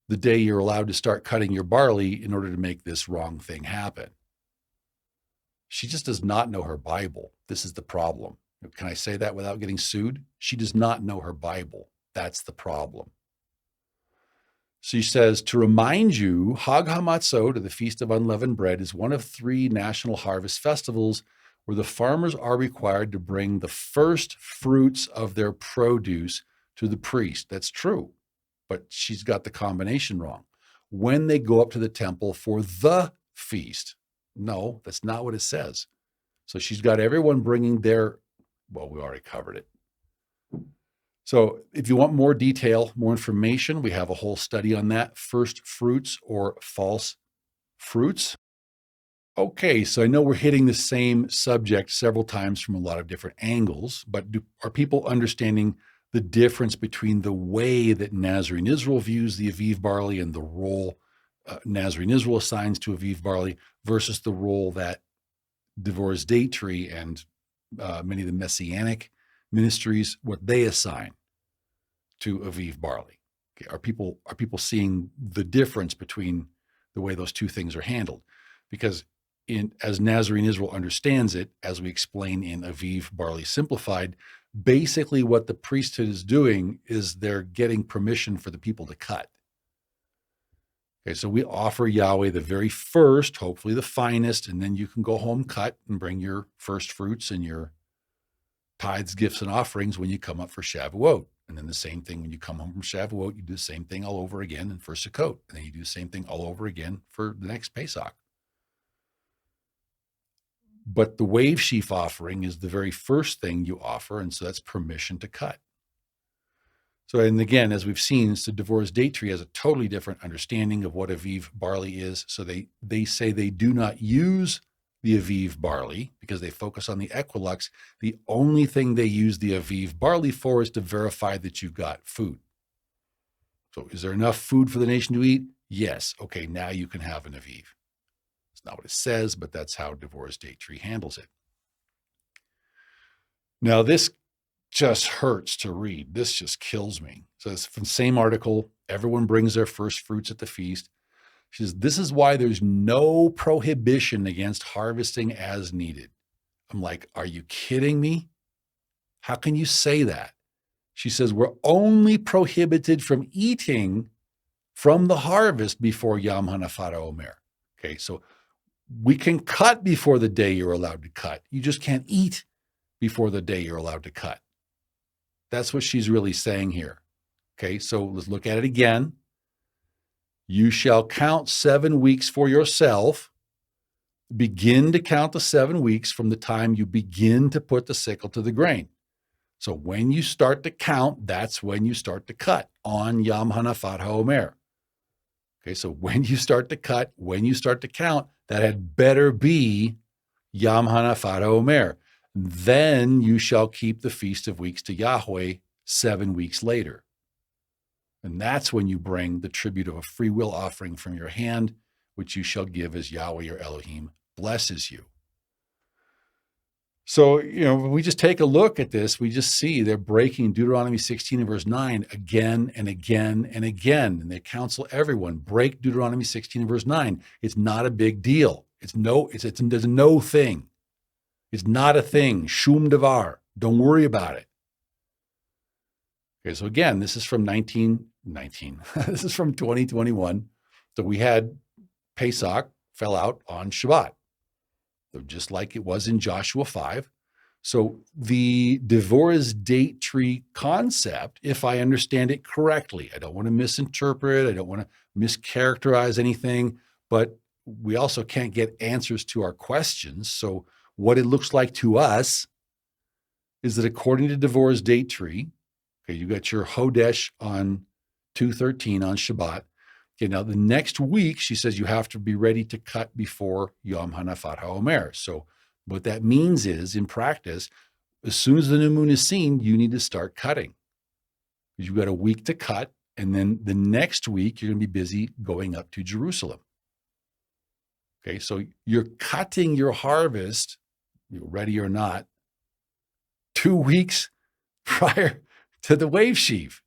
the day you're allowed to start cutting your barley in order to make this wrong thing happen. She just does not know her Bible. This is the problem. Can I say that without getting sued? She does not know her Bible. That's the problem. She says, to remind you, Hag HaMatzot, or the Feast of Unleavened Bread, is one of 3 national harvest festivals where the farmers are required to bring the first fruits of their produce to the priest. That's true, but she's got the combination wrong. When they go up to the temple for the feast. No, that's not what it says. So she's got everyone bringing their, well, we already covered it. So if you want more detail, more information, we have a whole study on that, first fruits or false fruits. Okay, so I know we're hitting the same subject several times from a lot of different angles, but are people understanding the difference between the way that Nazarene Israel views the Aviv barley and the role Nazarene Israel assigns to Aviv barley versus the role that Devorah's date tree and many of the Messianic ministries, what they assign to Aviv barley? Okay, are people seeing the difference between the way those two things are handled? Because as Nazarene Israel understands it, as we explain in Aviv Barley Simplified, basically what the priesthood is doing is they're getting permission for the people to cut. Okay, so we offer Yahweh the very first, hopefully the finest, and then you can go home, cut, and bring your first fruits and your tithes, gifts, and offerings when you come up for Shavuot. And then the same thing when you come home from Shavuot, you do the same thing all over again and for Sukkot. And then you do the same thing all over again for the next Pesach. But the wave sheaf offering is the very first thing you offer, and so that's permission to cut. So, and again, as we've seen, so Devorah's date tree has a totally different understanding of what Aviv barley is. So they say they do not use the Aviv barley because they focus on the equilux. The only thing they use the Aviv barley for is to verify that you've got food. So is there enough food for the nation to eat? Yes. Okay, now you can have an Aviv. It's not what it says, but that's how Devorah's date tree handles it. Now, this just hurts to read. This just kills me. So it's from the same article. Everyone brings their first fruits at the feast. She says, this is why there's no prohibition against harvesting as needed. I'm like, are you kidding me? How can you say that? She says, we're only prohibited from eating from the harvest before Yom HaNafara Omer. Okay, so we can cut before the day you're allowed to cut. You just can't eat before the day you're allowed to cut. That's what she's really saying here. Okay, so let's look at it again. You shall count 7 weeks for yourself. Begin to count the 7 weeks from the time you begin to put the sickle to the grain. So when you start to count, that's when you start to cut on Yom HaNafat HaOmer. Okay, so when you start to cut, when you start to count, that had better be Yom HaNafat HaOmer. Then you shall keep the Feast of Weeks to Yahweh 7 weeks later. And that's when you bring the tribute of a free will offering from your hand, which you shall give as Yahweh your Elohim blesses you. So, when we just take a look at this, we just see they're breaking Deuteronomy 16 and verse 9 again and again and again. And they counsel everyone, break Deuteronomy 16 and verse 9. It's not a big deal. There's no thing. It's not a thing. Shum davar. Don't worry about it. Okay, so again, this is from this is from 2021. So we had Pesach fell out on Shabbat. So just like it was in Joshua 5. So the Devorah's date tree concept, if I understand it correctly, I don't want to misinterpret, I don't want to mischaracterize anything, but we also can't get answers to our questions. So what it looks like to us is that according to Devorah's date tree, okay, you got your Hodesh on 2/13 on Shabbat. Okay, now the next week, she says you have to be ready to cut before Yom Hanafat HaOmer. So what that means is, in practice, as soon as the new moon is seen, you need to start cutting. You've got a week to cut, and then the next week, you're going to be busy going up to Jerusalem. Okay, so you're cutting your harvest, ready or not, 2 weeks prior to the wave sheaf.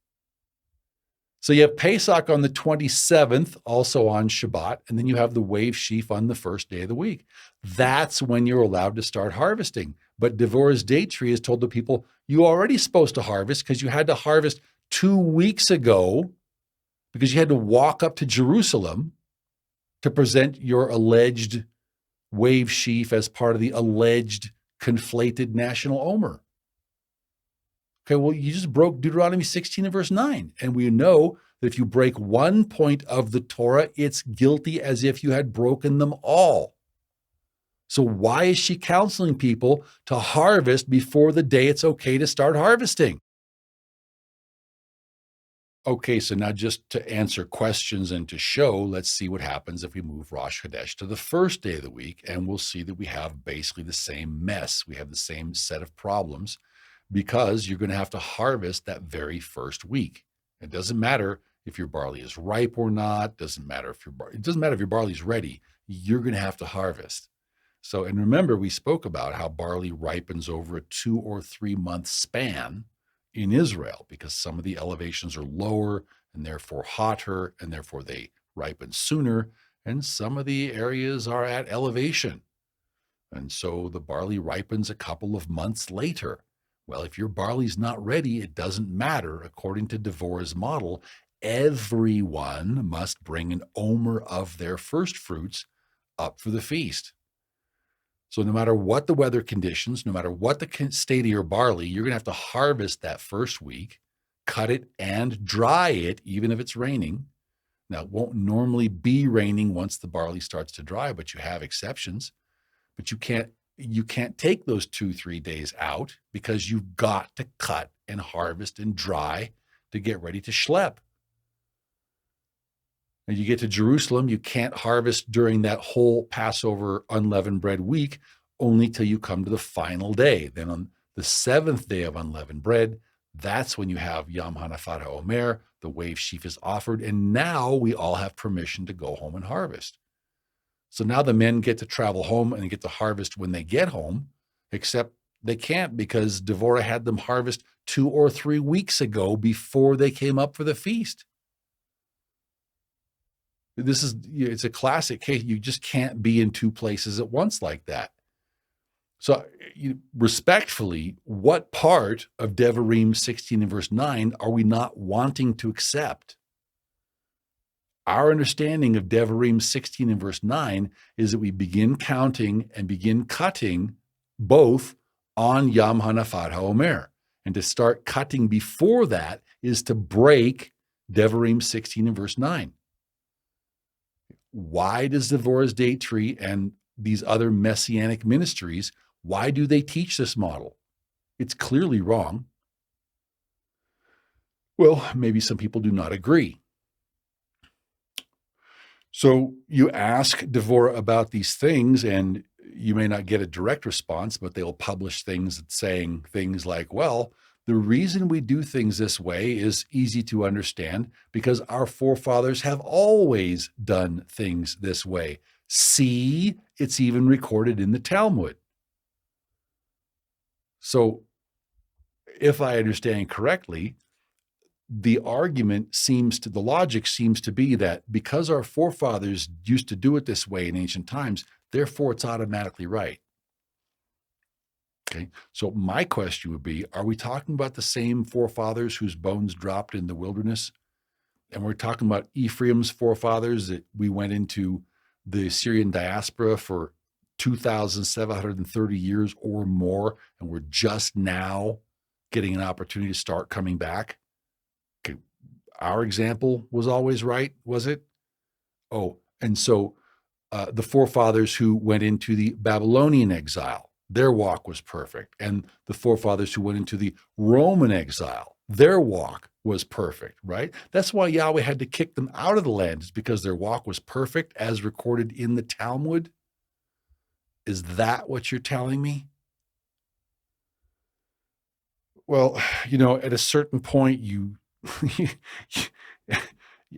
So you have Pesach on the 27th, also on Shabbat, and then you have the wave sheaf on the first day of the week. That's when you're allowed to start harvesting. But Devorah's date tree has told the people, you're already supposed to harvest because you had to harvest 2 weeks ago because you had to walk up to Jerusalem to present your alleged wave sheaf as part of the alleged conflated national omer. Okay, well, you just broke Deuteronomy 16 and verse 9. And we know that if you break one point of the Torah, it's guilty as if you had broken them all. So why is she counseling people to harvest before the day it's okay to start harvesting? Okay, so now just to answer questions and to show, let's see what happens if we move Rosh Chodesh to the first day of the week, and we'll see that we have basically the same mess. We have the same set of problems, because you're going to have to harvest that very first week. It doesn't matter if your barley is ripe or not. It doesn't matter if your barley is ready. You're going to have to harvest. So, and remember, we spoke about how barley ripens over a 2 or 3 month span in Israel because some of the elevations are lower and therefore hotter, and therefore they ripen sooner. And some of the areas are at elevation. And so the barley ripens a couple of months later. Well, if your barley's not ready, it doesn't matter. According to Devorah's model, everyone must bring an omer of their first fruits up for the feast. So no matter what the weather conditions, no matter what the state of your barley, you're going to have to harvest that first week, cut it and dry it, even if it's raining. Now, it won't normally be raining once the barley starts to dry, but you have exceptions. But you can't take those 2-3 days out because you've got to cut and harvest and dry to get ready to schlep. And you get to Jerusalem, you can't harvest during that whole Passover unleavened bread week, only till you come to the final day. Then on the 7th day of unleavened bread, that's when you have Yom Hanafat HaOmer, the wave sheaf is offered, and now we all have permission to go home and harvest. So now the men get to travel home and get to harvest when they get home, except they can't because Devorah had them harvest 2 or 3 weeks ago before they came up for the feast. It's a classic case. You just can't be in 2 places at once like that. So respectfully, what part of Devarim 16 and verse 9 are we not wanting to accept? Our understanding of Devarim 16 and verse 9 is that we begin counting and begin cutting both on Yom Hanafat HaOmer. And to start cutting before that is to break Devarim 16 and verse 9. Why does Devorah's date tree and these other messianic ministries, why do they teach this model? It's clearly wrong. Well, maybe some people do not agree. So you ask Devorah about these things, and you may not get a direct response, but they'll publish things saying things like, well, the reason we do things this way is easy to understand because our forefathers have always done things this way. See, it's even recorded in the Talmud. So if I understand correctly, the logic seems to be that because our forefathers used to do it this way in ancient times, therefore it's automatically right. Okay, so my question would be, are we talking about the same forefathers whose bones dropped in the wilderness? And we're talking about Ephraim's forefathers that we went into the Syrian diaspora for 2,730 years or more, and we're just now getting an opportunity to start coming back. Okay, our example was always right, was it? Oh, and so the forefathers who went into the Babylonian exile, their walk was perfect. And the forefathers who went into the Roman exile, their walk was perfect, right? That's why Yahweh had to kick them out of the land, is because their walk was perfect as recorded in the Talmud. Is that what you're telling me? Well, at a certain point,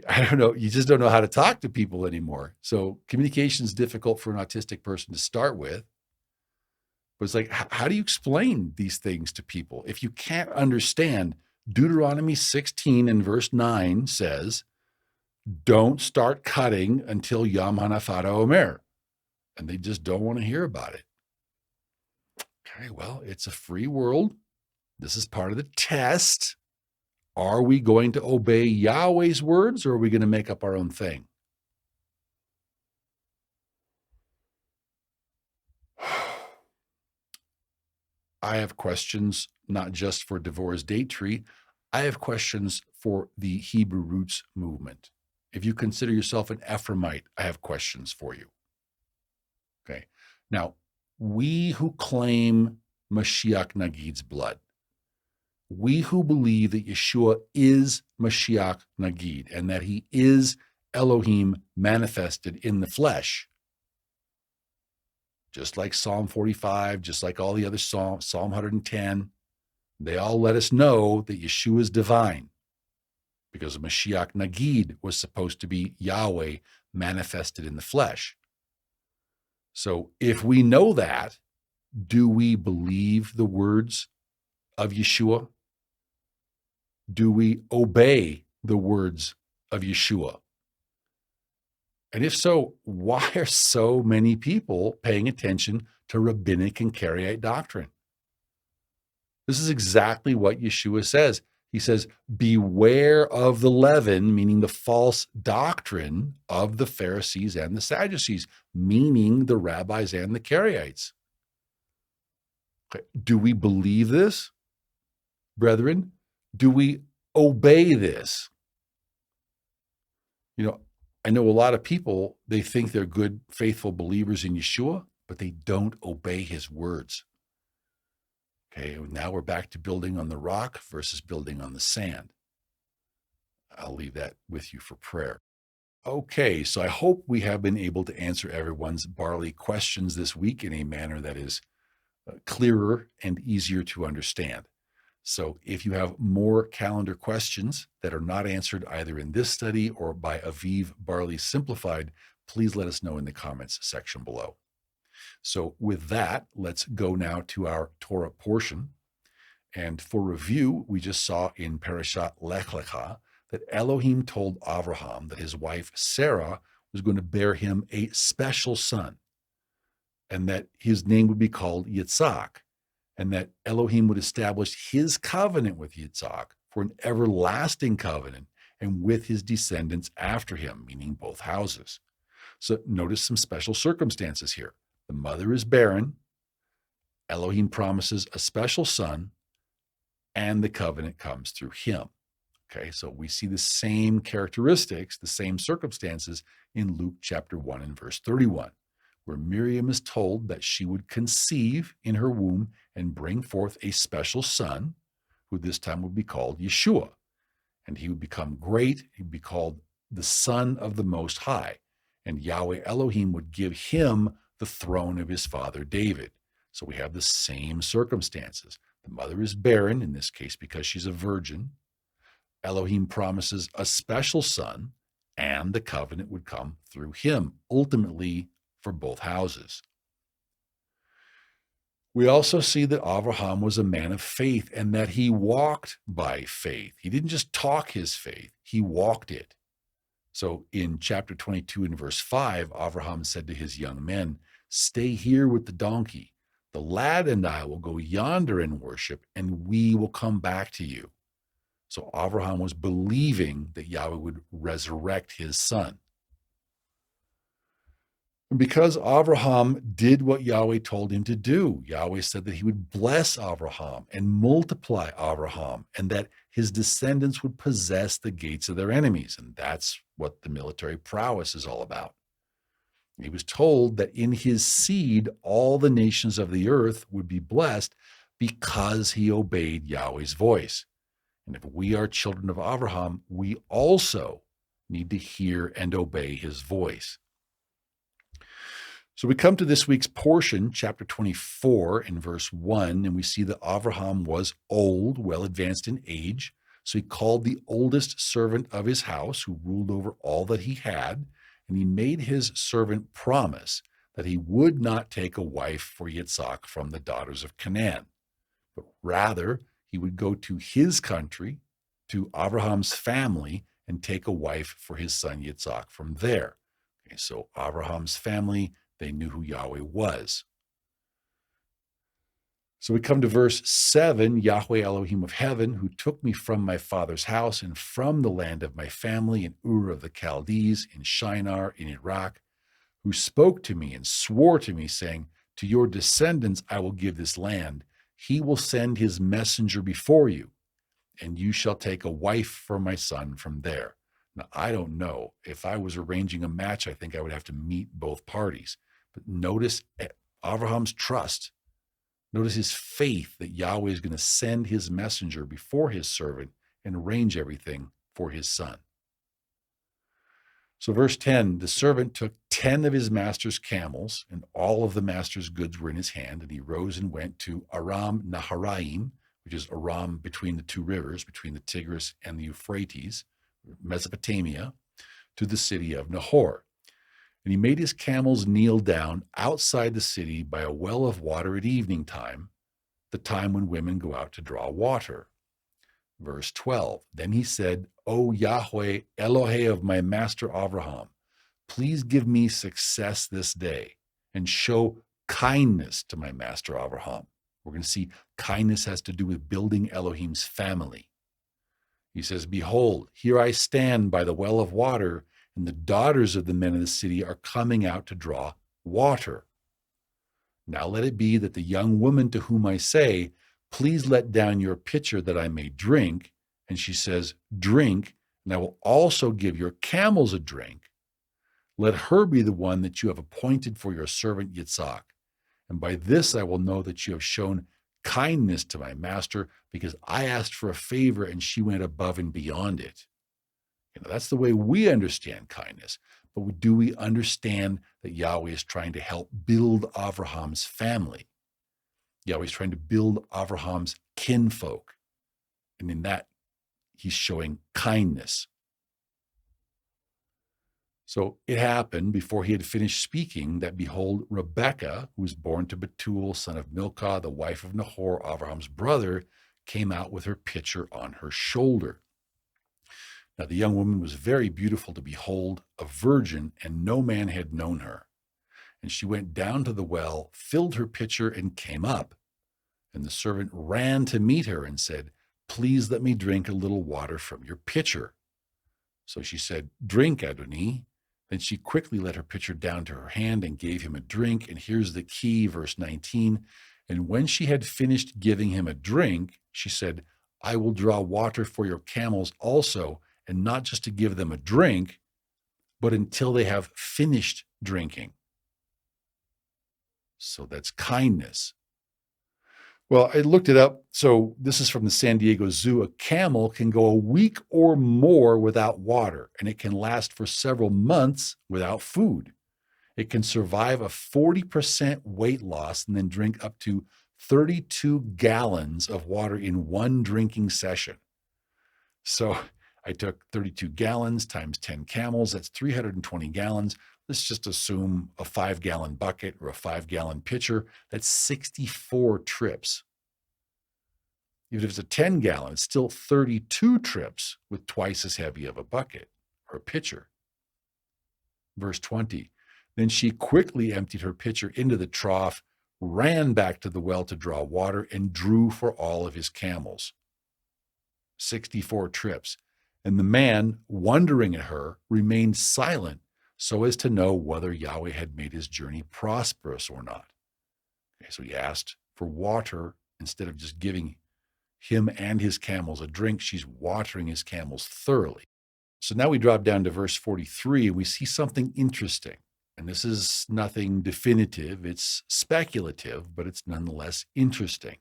I don't know, you just don't know how to talk to people anymore. So communication is difficult for an autistic person to start with. But it's like, how do you explain these things to people? If you can't understand, Deuteronomy 16 and verse 9 says, don't start cutting until Yom Hanafata Omer. And they just don't want to hear about it. Okay, well, it's a free world. This is part of the test. Are we going to obey Yahweh's words, or are we going to make up our own thing? I have questions not just for Devorah's date tree. I have questions for the Hebrew roots movement. If you consider yourself an Ephraimite, I have questions for you. Okay. Now, we who claim Mashiach Nagid's blood, we who believe that Yeshua is Mashiach Nagid and that he is Elohim manifested in the flesh, just like Psalm 45, just like all the other Psalm 110, they all let us know that Yeshua is divine, because Mashiach Nagid was supposed to be Yahweh manifested in the flesh. So if we know that, do we believe the words of Yeshua? Do we obey the words of Yeshua? And if so, why are so many people paying attention to rabbinic and Karaite doctrine? This is exactly what Yeshua says. He says, beware of the leaven, meaning the false doctrine of the Pharisees and the Sadducees, meaning the rabbis and the Karaites. Okay. Do we believe this, brethren? Do we obey this? I know a lot of people, they think they're good, faithful believers in Yeshua, but they don't obey his words. Okay, now we're back to building on the rock versus building on the sand. I'll leave that with you for prayer. Okay, so I hope we have been able to answer everyone's barley questions this week in a manner that is clearer and easier to understand. So if you have more calendar questions that are not answered either in this study or by Aviv Barley Simplified, please let us know in the comments section below. So with that, let's go now to our Torah portion. And for review, we just saw in Parashat Lech Lecha that Elohim told Avraham that his wife Sarah was going to bear him a special son, and that his name would be called Yitzhak, and that Elohim would establish his covenant with Yitzhak for an everlasting covenant and with his descendants after him, meaning both houses. So notice some special circumstances here. The mother is barren, Elohim promises a special son, and the covenant comes through him. Okay, so we see the same characteristics, the same circumstances in Luke chapter 1 and verse 31. Where Miriam is told that she would conceive in her womb and bring forth a special son, who this time would be called Yeshua. And he would become great. He'd be called the Son of the Most High. And Yahweh Elohim would give him the throne of his father David. So we have the same circumstances. The mother is barren, in this case because she's a virgin. Elohim promises a special son, and the covenant would come through him, ultimately for both houses. We also see that Avraham was a man of faith and that he walked by faith. He didn't just talk his faith, he walked it. So in chapter 22 and verse 5, Avraham said to his young men, "Stay here with the donkey. The lad and I will go yonder and worship, and we will come back to you." So Avraham was believing that Yahweh would resurrect his son. And because Abraham did what Yahweh told him to do, Yahweh said that he would bless Abraham and multiply Abraham, and that his descendants would possess the gates of their enemies. And that's what the military prowess is all about. He was told that in his seed, all the nations of the earth would be blessed because he obeyed Yahweh's voice. And if we are children of Abraham, we also need to hear and obey his voice. So we come to this week's portion, chapter 24 in verse 1, and we see that Abraham was old, well advanced in age. So he called the oldest servant of his house, who ruled over all that he had, and he made his servant promise that he would not take a wife for Yitzhak from the daughters of Canaan, but rather he would go to his country, to Abraham's family, and take a wife for his son Yitzhak from there. Okay, so Abraham's family, they knew who Yahweh was. So we come to verse 7, Yahweh Elohim of heaven, who took me from my father's house and from the land of my family in Ur of the Chaldees, in Shinar, in Iraq, who spoke to me and swore to me, saying, to your descendants I will give this land. He will send his messenger before you, and you shall take a wife for my son from there. Now, I don't know. If I was arranging a match, I think I would have to meet both parties. But notice Abraham's trust. Notice his faith that Yahweh is going to send his messenger before his servant and arrange everything for his son. So verse 10, the servant took 10 of his master's camels, and all of the master's goods were in his hand, and he rose and went to Aram Naharaim, which is Aram between the two rivers, between the Tigris and the Euphrates, Mesopotamia, to the city of Nahor. And he made his camels kneel down outside the city by a well of water at evening time, the time when women go out to draw water. Verse 12, then he said, O Yahweh, Elohe of my master Abraham, please give me success this day and show kindness to my master Abraham. We're going to see kindness has to do with building Elohim's family. He says, behold, here I stand by the well of water, and the daughters of the men of the city are coming out to draw water. Now let it be that the young woman to whom I say, please let down your pitcher that I may drink, and she says, drink, and I will also give your camels a drink. Let her be the one that you have appointed for your servant Yitzhak. And by this I will know that you have shown kindness to my master, because I asked for a favor and she went above and beyond it. That's the way we understand kindness. But do we understand that Yahweh is trying to help build Abraham's family? Yahweh is trying to build Abraham's kinfolk. And in that, he's showing kindness. So it happened before he had finished speaking that, behold, Rebekah, who was born to Bethuel, son of Milcah, the wife of Nahor, Abraham's brother, came out with her pitcher on her shoulder. Now the young woman was very beautiful to behold, a virgin, and no man had known her. And she went down to the well, filled her pitcher, and came up. And the servant ran to meet her and said, please let me drink a little water from your pitcher. So she said, drink, Adoni. Then she quickly let her pitcher down to her hand and gave him a drink. And here's the key, verse 19. And when she had finished giving him a drink, she said, I will draw water for your camels also, and not just to give them a drink, but until they have finished drinking. So that's kindness. Well, I looked it up. So this is from the San Diego Zoo. A camel can go a week or more without water, and it can last for several months without food. It can survive a 40% weight loss and then drink up to 32 gallons of water in one drinking session. So I took 32 gallons times 10 camels. That's 320 gallons. Let's just assume a 5-gallon bucket or a 5-gallon pitcher. That's 64 trips. Even if it's a 10-gallon, it's still 32 trips with twice as heavy of a bucket or a pitcher. Verse 20, then she quickly emptied her pitcher into the trough, ran back to the well to draw water, and drew for all of his camels. 64 trips. And the man, wondering at her, remained silent, so as to know whether Yahweh had made his journey prosperous or not. Okay, so he asked for water instead of just giving him and his camels a drink. She's watering his camels thoroughly. So now we drop down to verse 43 and we see something interesting. And this is nothing definitive, it's speculative, but it's nonetheless interesting.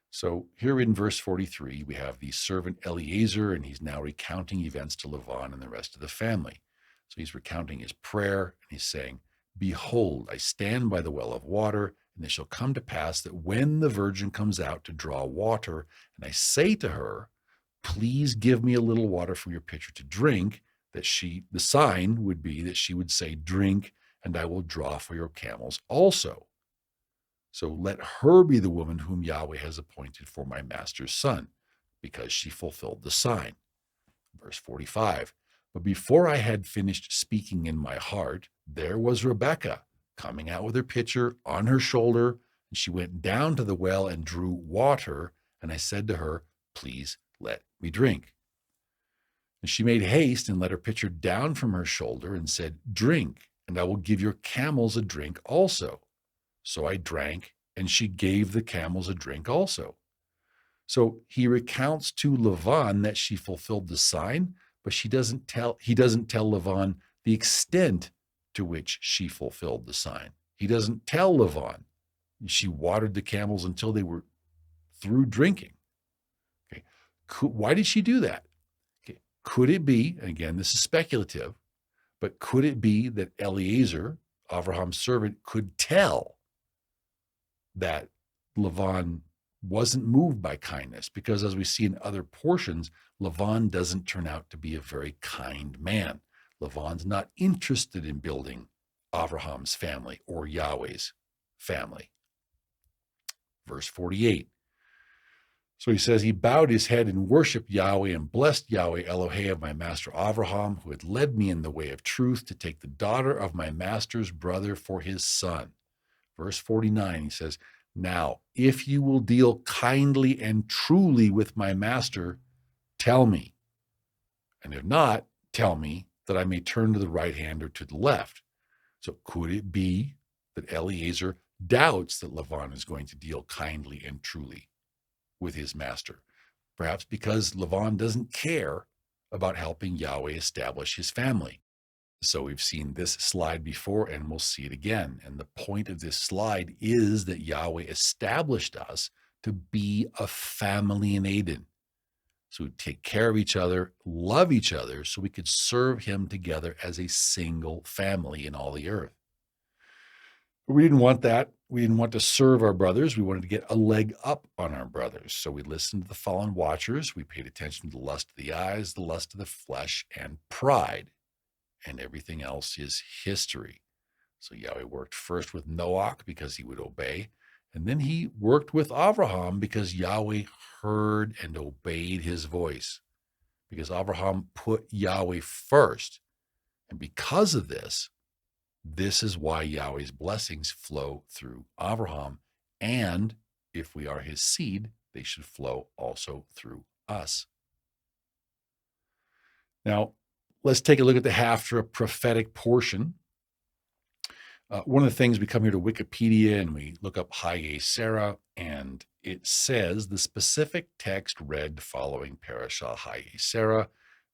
So here in verse 43, we have the servant Eliezer, and he's now recounting events to Lavan and the rest of the family. So he's recounting his prayer, and he's saying, "Behold, I stand by the well of water, and it shall come to pass that when the virgin comes out to draw water, and I say to her, please give me a little water from your pitcher to drink, that the sign would be that she would say, drink, and I will draw for your camels also. So let her be the woman whom Yahweh has appointed for my master's son, because she fulfilled the sign." Verse 45, "But before I had finished speaking in my heart, there was Rebekah coming out with her pitcher on her shoulder, and she went down to the well and drew water, and I said to her, please let me drink. And she made haste and let her pitcher down from her shoulder and said, drink, and I will give your camels a drink also. So I drank, and she gave the camels a drink also." So he recounts to Lavan that she fulfilled the sign, but he doesn't tell Lavan the extent to which she fulfilled the sign. He doesn't tell Lavan she watered the camels until they were through drinking. Okay. Why did she do that? Okay. Could it be, and again, this is speculative, but could it be that Eliezer, Abraham's servant, could tell that Lavan wasn't moved by kindness? Because as we see in other portions, Lavan doesn't turn out to be a very kind man. Lavan's not interested in building Abraham's family or Yahweh's family. Verse 48. So he says, "He bowed his head and worshiped Yahweh and blessed Yahweh Elohei of my master Abraham, who had led me in the way of truth to take the daughter of my master's brother for his son." Verse 49, he says, "Now, if you will deal kindly and truly with my master, tell me. And if not, tell me that I may turn to the right hand or to the left." So could it be that Eliezer doubts that Lavan is going to deal kindly and truly with his master? Perhaps because Lavan doesn't care about helping Yahweh establish his family. So we've seen this slide before, and we'll see it again. And the point of this slide is that Yahweh established us to be a family in Eden. So we take care of each other, love each other, so we could serve him together as a single family in all the earth. But we didn't want that. We didn't want to serve our brothers. We wanted to get a leg up on our brothers. So we listened to the fallen watchers. We paid attention to the lust of the eyes, the lust of the flesh, and pride. And everything else is history. So Yahweh worked first with Noah because he would obey, and then he worked with Abraham because Yahweh heard and obeyed his voice, because Abraham put Yahweh first. And because of this, this is why Yahweh's blessings flow through Abraham, and if we are his seed, they should flow also through us. Now, let's take a look at the Haftarah prophetic portion. One of the things, we come here to Wikipedia and we look up Chayei Sarah, and it says the specific text read following Parashat Chayei Sarah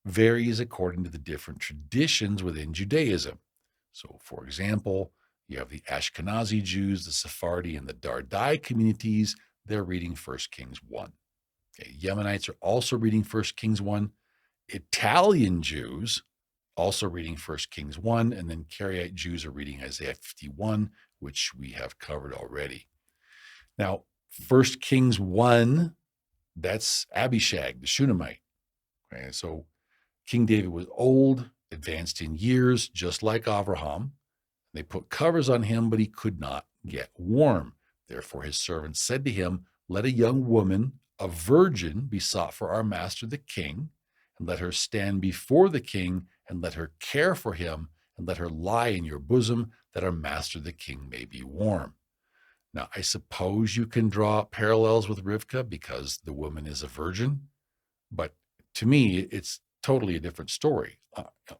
varies according to the different traditions within Judaism. So, for example, you have the Ashkenazi Jews, the Sephardi, and the Dardai communities. They're reading 1 Kings 1. Okay, Yemenites are also reading 1 Kings 1. Italian Jews also reading 1 Kings 1, and then Karaite Jews are reading Isaiah 51, which we have covered already. Now, 1 Kings 1, that's Abishag, the Shunammite. Okay, so King David was old, advanced in years, just like Abraham. They put covers on him, but he could not get warm. Therefore, his servants said to him, "Let a young woman, a virgin, be sought for our master the king, and let her stand before the king, and let her care for him, and let her lie in your bosom, that our master the king may be warm." Now, I suppose you can draw parallels with Rivkah because the woman is a virgin, but to me, it's totally a different story.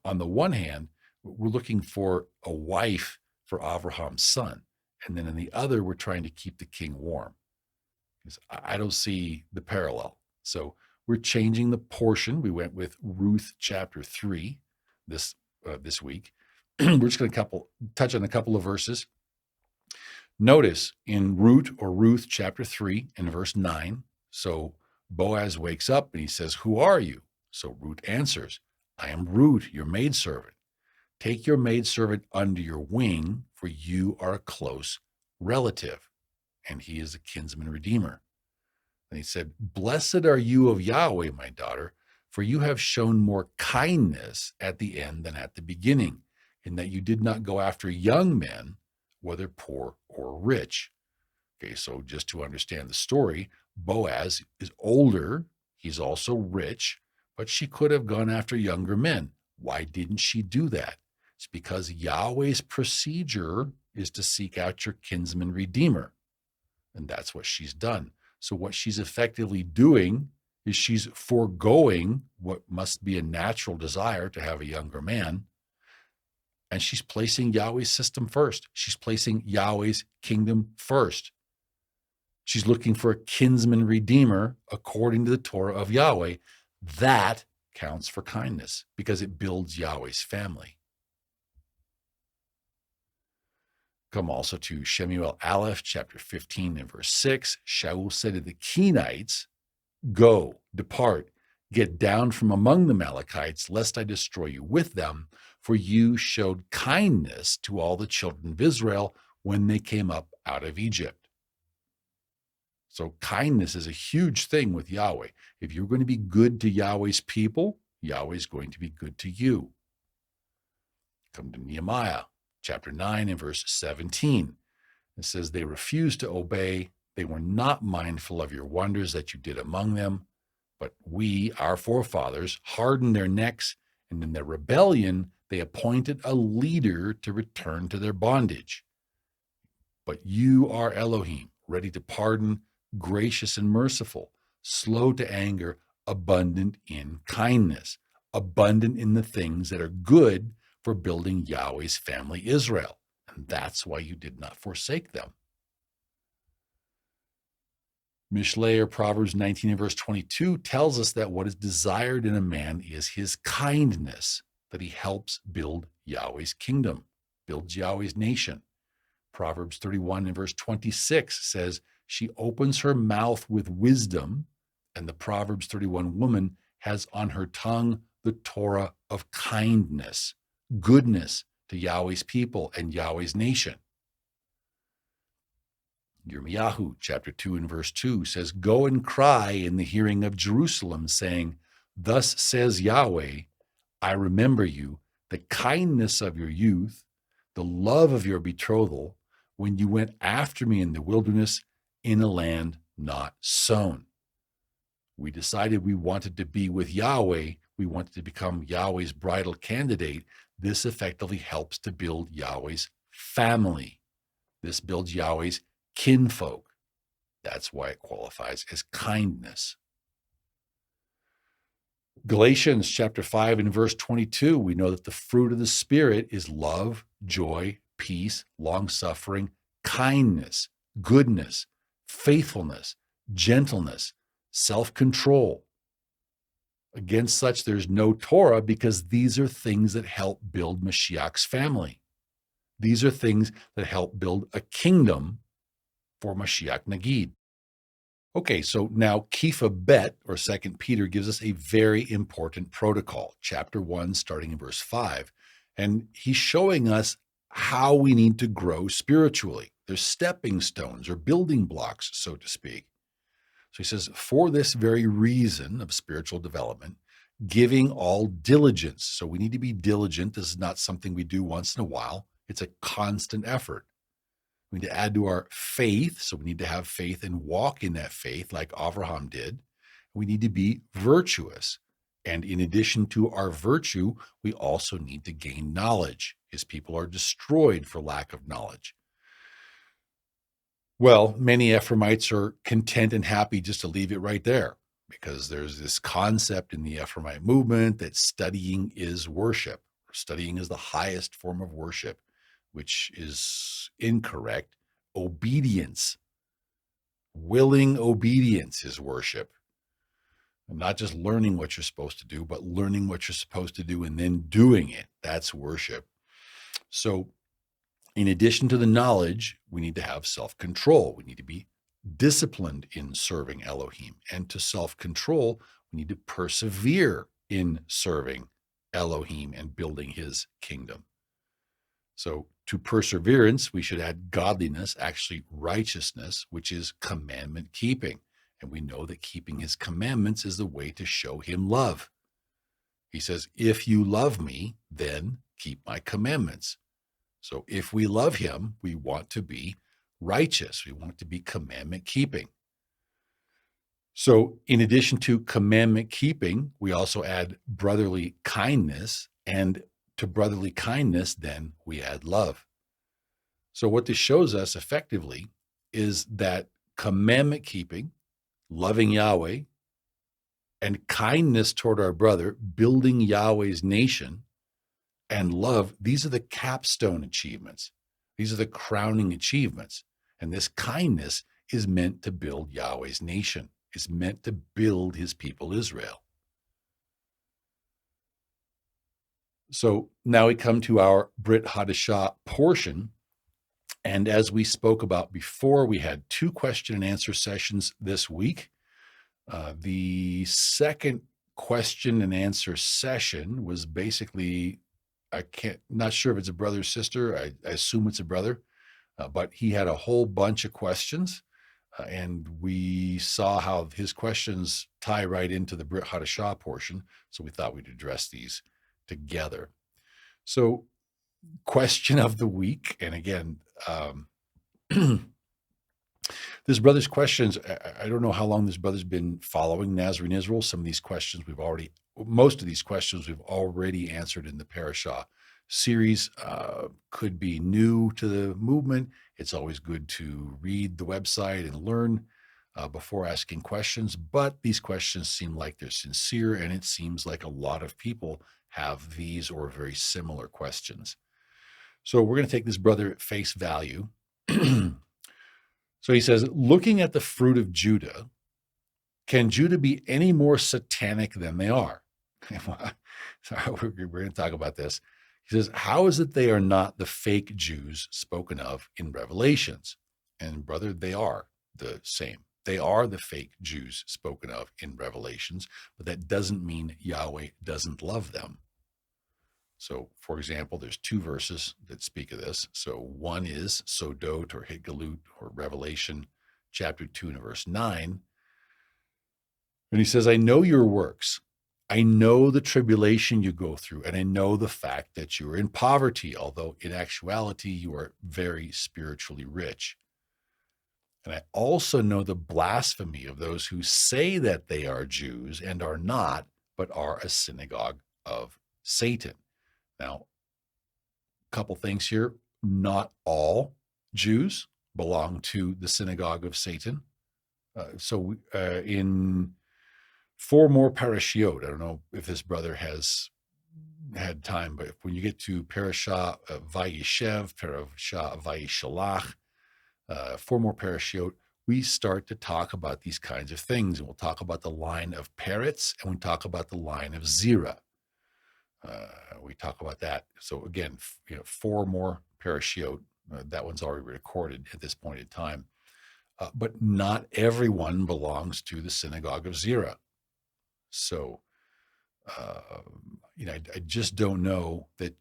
On the one hand, We're looking for a wife for Abraham's son. And then in the other, we're trying to keep the king warm. Because I don't see the parallel. So we're changing the portion. We went with Ruth chapter 3 this week. We're just going to touch on a couple of verses. Notice in Ruth chapter 3 and verse 9, so Boaz wakes up and he says, "Who are you?" So Ruth answers, "I am Ruth, your maidservant. Take your maidservant under your wing, for you are a close relative." And he is a kinsman redeemer. And he said, "Blessed are you of Yahweh, my daughter, for you have shown more kindness at the end than at the beginning, in that you did not go after young men, whether poor or rich." Okay, so just to understand the story, Boaz is older. He's also rich, but she could have gone after younger men. Why didn't she do that? It's because Yahweh's procedure is to seek out your kinsman redeemer. And that's what she's done. So what she's effectively doing is she's foregoing what must be a natural desire to have a younger man. And she's placing Yahweh's system first. She's placing Yahweh's kingdom first. She's looking for a kinsman redeemer according to the Torah of Yahweh. That counts for kindness because it builds Yahweh's family. Come also to Shemuel Aleph, chapter 15 and verse 6. Shaul said to the Kenites, "Go, depart, get down from among the Amalekites, lest I destroy you with them, for you showed kindness to all the children of Israel when they came up out of Egypt." So kindness is a huge thing with Yahweh. If you're going to be good to Yahweh's people, Yahweh's going to be good to you. Come to Nehemiah, chapter 9 and verse 17. It says, "They refused to obey. They were not mindful of your wonders that you did among them. But we, our forefathers, hardened their necks, and in their rebellion, they appointed a leader to return to their bondage. But you are Elohim, ready to pardon, gracious and merciful, slow to anger, abundant in kindness, abundant in the things that are good for building Yahweh's family Israel. And that's why you did not forsake them." Mishlei, or Proverbs 19 and verse 22, tells us that what is desired in a man is his kindness, that he helps build Yahweh's kingdom, builds Yahweh's nation. Proverbs 31 and verse 26 says, "She opens her mouth with wisdom, and the Proverbs 31 woman has on her tongue the Torah of kindness, goodness to Yahweh's people and Yahweh's nation." Yirmiyahu, chapter 2 and verse 2 says, "Go and cry in the hearing of Jerusalem, saying, Thus says Yahweh, I remember you, the kindness of your youth, the love of your betrothal, when you went after me in the wilderness, in a land not sown." We decided we wanted to be with Yahweh. We wanted to become Yahweh's bridal candidate. This effectively helps to build Yahweh's family. This builds Yahweh's kinfolk. That's why it qualifies as kindness. Galatians chapter 5 and verse 22, we know that the fruit of the Spirit is love, joy, peace, long-suffering, kindness, goodness, faithfulness, gentleness, self-control. Against such there's no Torah, because these are things that help build Mashiach's family. These are things that help build a kingdom for Mashiach Nagid. Okay, so now Kifa Bet, or 2 Peter, gives us a very important protocol, chapter 1, starting in verse 5. And he's showing us how we need to grow spiritually. There's stepping stones or building blocks, so to speak. So he says, "For this very reason of spiritual development, giving all diligence." So we need to be diligent. This is not something we do once in a while. It's a constant effort. We need to add to our faith. So we need to have faith and walk in that faith like Abraham did. We need to be virtuous. And in addition to our virtue, we also need to gain knowledge. His people are destroyed for lack of knowledge. Well, many Ephraimites are content and happy just to leave it right there, because there's this concept in the Ephraimite movement that studying is worship. Studying is the highest form of worship, which is incorrect. Obedience, willing obedience is worship. And not just learning what you're supposed to do, but learning what you're supposed to do and then doing it. That's worship. So in addition to the knowledge, we need to have self-control. We need to be disciplined in serving Elohim. And to self-control, we need to persevere in serving Elohim and building his kingdom. So to perseverance, we should add godliness, actually righteousness, which is commandment keeping. And we know that keeping his commandments is the way to show him love. He says, if you love me, then keep my commandments. So if we love him, we want to be righteous. We want to be commandment keeping. So in addition to commandment keeping, we also add brotherly kindness. And to brotherly kindness, then we add love. So what this shows us effectively is that commandment keeping, loving Yahweh, and kindness toward our brother, building Yahweh's nation, and love, these are the capstone achievements. These are the crowning achievements. And this kindness is meant to build Yahweh's nation. It's meant to build his people Israel. So now we come to our Brit Chadasha portion. And as we spoke about before, we had 2 question and answer sessions this week. The second question and answer session was basically, not sure if it's a brother or sister. I assume it's a brother, but he had a whole bunch of questions. And we saw how his questions tie right into the Brit Chadasha portion. So we thought we'd address these together. So question of the week, and again, this brother's questions, I don't know how long this brother's been following Nazarene Israel. Most of these questions we've already answered in the Parashat series. Could be new to the movement. It's always good to read the website and learn before asking questions, but these questions seem like they're sincere, and it seems like a lot of people have these or very similar questions. So we're going to take this brother at face value. So he says, looking at the fruit of Judah, can Judah be any more satanic than they are? So we're going to talk about this. He says, how is it they are not the fake Jews spoken of in Revelations? And brother, they are the same. They are the fake Jews spoken of in Revelations, but that doesn't mean Yahweh doesn't love them. So, for example, there's 2 verses that speak of this. So one is Sodot or Hitgalut or Revelation chapter 2 and verse 9. And he says, I know your works. I know the tribulation you go through, and I know the fact that you are in poverty, although in actuality you are very spiritually rich. And I also know the blasphemy of those who say that they are Jews and are not, but are a synagogue of Satan. Now, a couple things here. Not all Jews belong to the synagogue of Satan. So in 4 more parashiot, I don't know if this brother has had time, but when you get to Parashat Vayishev, Parashat Vayishalach, 4 more parashiot, we start to talk about these kinds of things. And we'll talk about the line of Peretz, and we talk about the line of Zerah. We talk about that. So again, 4 more parashiot. That one's already recorded at this point in time. But not everyone belongs to the synagogue of Zerah. So, I just don't know that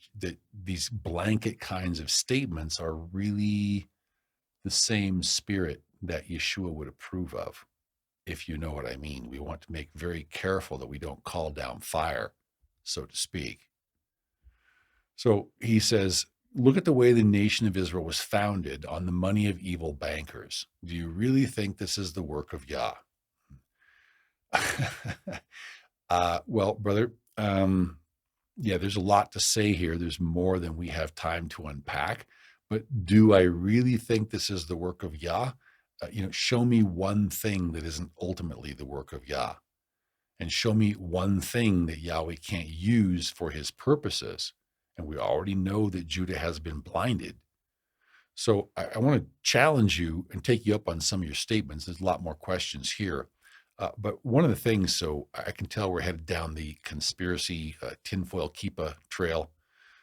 these blanket kinds of statements are really the same spirit that Yeshua would approve of, if you know what I mean. We want to make very careful that we don't call down fire, so to speak. So he says, look at the way the nation of Israel was founded on the money of evil bankers. Do you really think this is the work of Yah? Well, brother, there's a lot to say here. There's more than we have time to unpack. But do I really think this is the work of Yah? Show me one thing that isn't ultimately the work of Yah. And show me one thing that Yahweh can't use for his purposes. And we already know that Judah has been blinded. So I want to challenge you and take you up on some of your statements. There's a lot more questions here. But one of the things, so I can tell we're headed down the conspiracy tinfoil kippah trail.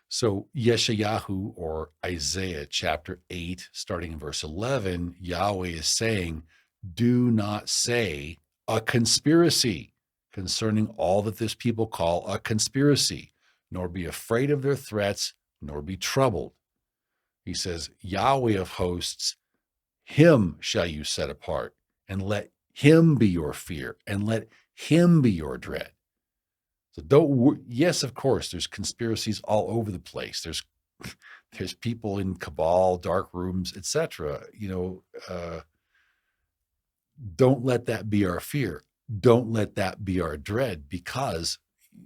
So Yeshayahu, or Isaiah chapter 8, starting in verse 11, Yahweh is saying, do not say a conspiracy concerning all that this people call a conspiracy, nor be afraid of their threats, nor be troubled. He says, Yahweh of hosts, him shall you set apart, and let him be your fear, and let him be your dread. So yes, of course, there's conspiracies all over the place. There's people in cabal, dark rooms, etc. Don't let that be our fear. Don't let that be our dread, because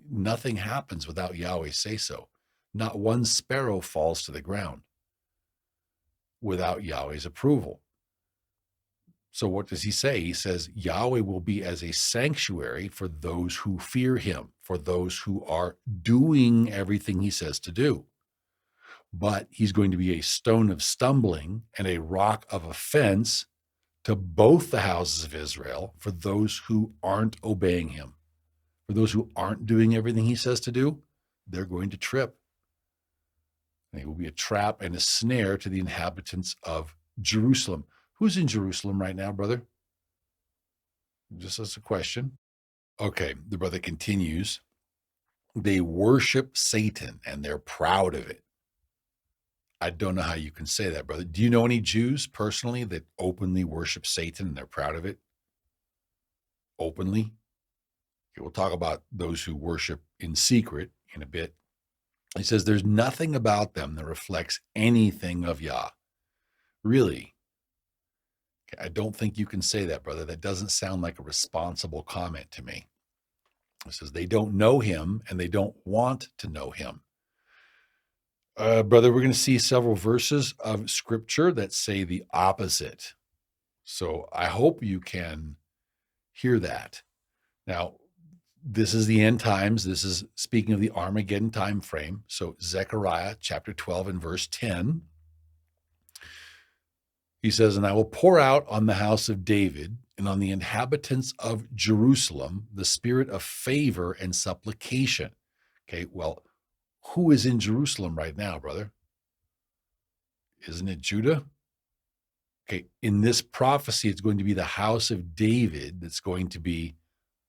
nothing happens without Yahweh say so. Not one sparrow falls to the ground without Yahweh's approval. So what does he say? He says, Yahweh will be as a sanctuary for those who fear him, for those who are doing everything he says to do. But he's going to be a stone of stumbling and a rock of offense to both the houses of Israel, for those who aren't obeying him. For those who aren't doing everything he says to do, they're going to trip. And he will be a trap and a snare to the inhabitants of Jerusalem. Who's in Jerusalem right now, brother? Just as a question. Okay, the brother continues. They worship Satan and they're proud of it. I don't know how you can say that, brother. Do you know any Jews personally that openly worship Satan and they're proud of it? Openly? Okay, we'll talk about those who worship in secret in a bit. He says there's nothing about them that reflects anything of Yah. Really? Okay, I don't think you can say that, brother. That doesn't sound like a responsible comment to me. It says they don't know him and they don't want to know him. Brother, we're going to see several verses of scripture that say the opposite. So I hope you can hear that. Now, this is the end times. This is speaking of the Armageddon time frame. So Zechariah chapter 12 and verse 10. He says, and I will pour out on the house of David and on the inhabitants of Jerusalem the spirit of favor and supplication. Okay, well, who is in Jerusalem right now, brother? Isn't it Judah? Okay, in this prophecy, it's going to be the house of David that's going to be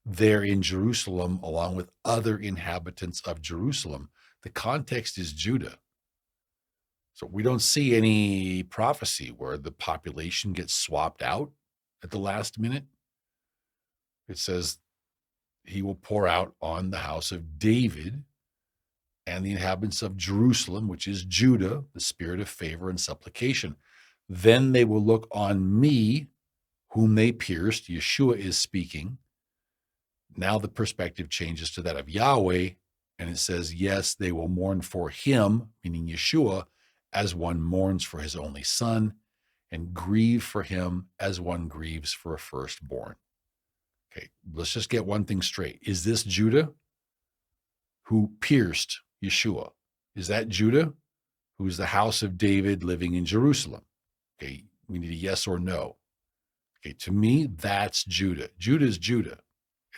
there in Jerusalem along with other inhabitants of Jerusalem. The context is Judah. So we don't see any prophecy where the population gets swapped out at the last minute. It says he will pour out on the house of David and the inhabitants of Jerusalem, which is Judah, the spirit of favor and supplication. Then they will look on me, whom they pierced. Yeshua is speaking. Now the perspective changes to that of Yahweh, and it says, yes, they will mourn for him, meaning Yeshua, as one mourns for his only son, and grieve for him as one grieves for a firstborn. Okay, let's just get one thing straight. Is this Judah who pierced Yeshua? Is that Judah, who's the house of David living in Jerusalem? Okay, we need a yes or no. Okay, to me, that's Judah. Judah is Judah.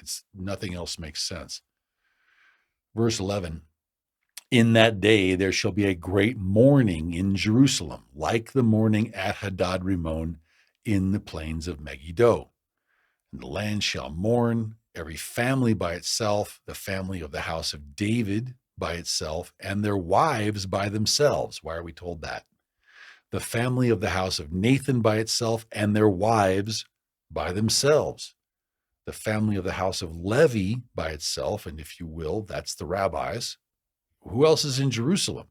It's nothing else makes sense. Verse 11, in that day there shall be a great mourning in Jerusalem, like the mourning at Hadad Rimmon in the plains of Megiddo. And the land shall mourn, every family by itself, the family of the house of David by itself, and their wives by themselves. Why are we told that? The family of the house of Nathan by itself, and their wives by themselves. The family of the house of Levi by itself, and if you will, that's the rabbis. Who else is in Jerusalem?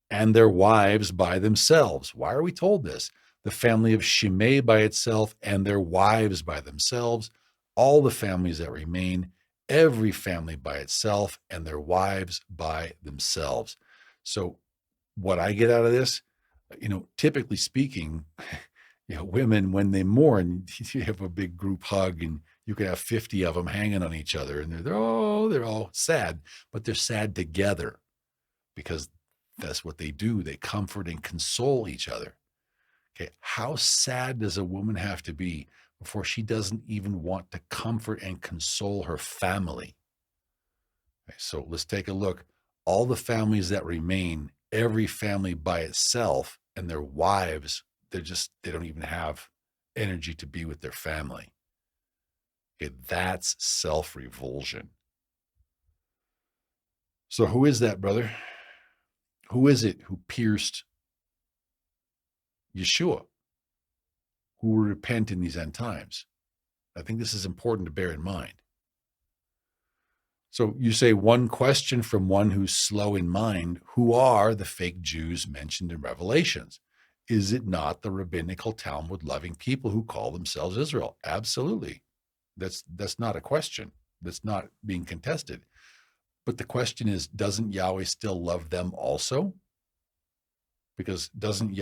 And their wives by themselves. Why are we told this? The family of Shimei by itself, and their wives by themselves. All the families that remain, every family by itself, and their wives by themselves. So what I get out of this, typically speaking, women, when they mourn, you have a big group hug and you can have 50 of them hanging on each other and they're all sad, but they're sad together. because that's what they do. They comfort and console each other. Okay, how sad does a woman have to be before she doesn't even want to comfort and console her family? Okay, so let's take a look. All the families that remain, every family by itself, and their wives, they don't even have energy to be with their family. Okay, that's self-revulsion. So who is that, brother? Who is it who pierced Yeshua, who will repent in these end times? I think this is important to bear in mind. So you say one question from one who's slow in mind, who are the fake Jews mentioned in Revelations? Is it not the rabbinical Talmud-loving people who call themselves Israel? Absolutely. That's not a question. That's not being contested. But the question is, doesn't Yahweh still love them also? Because isn't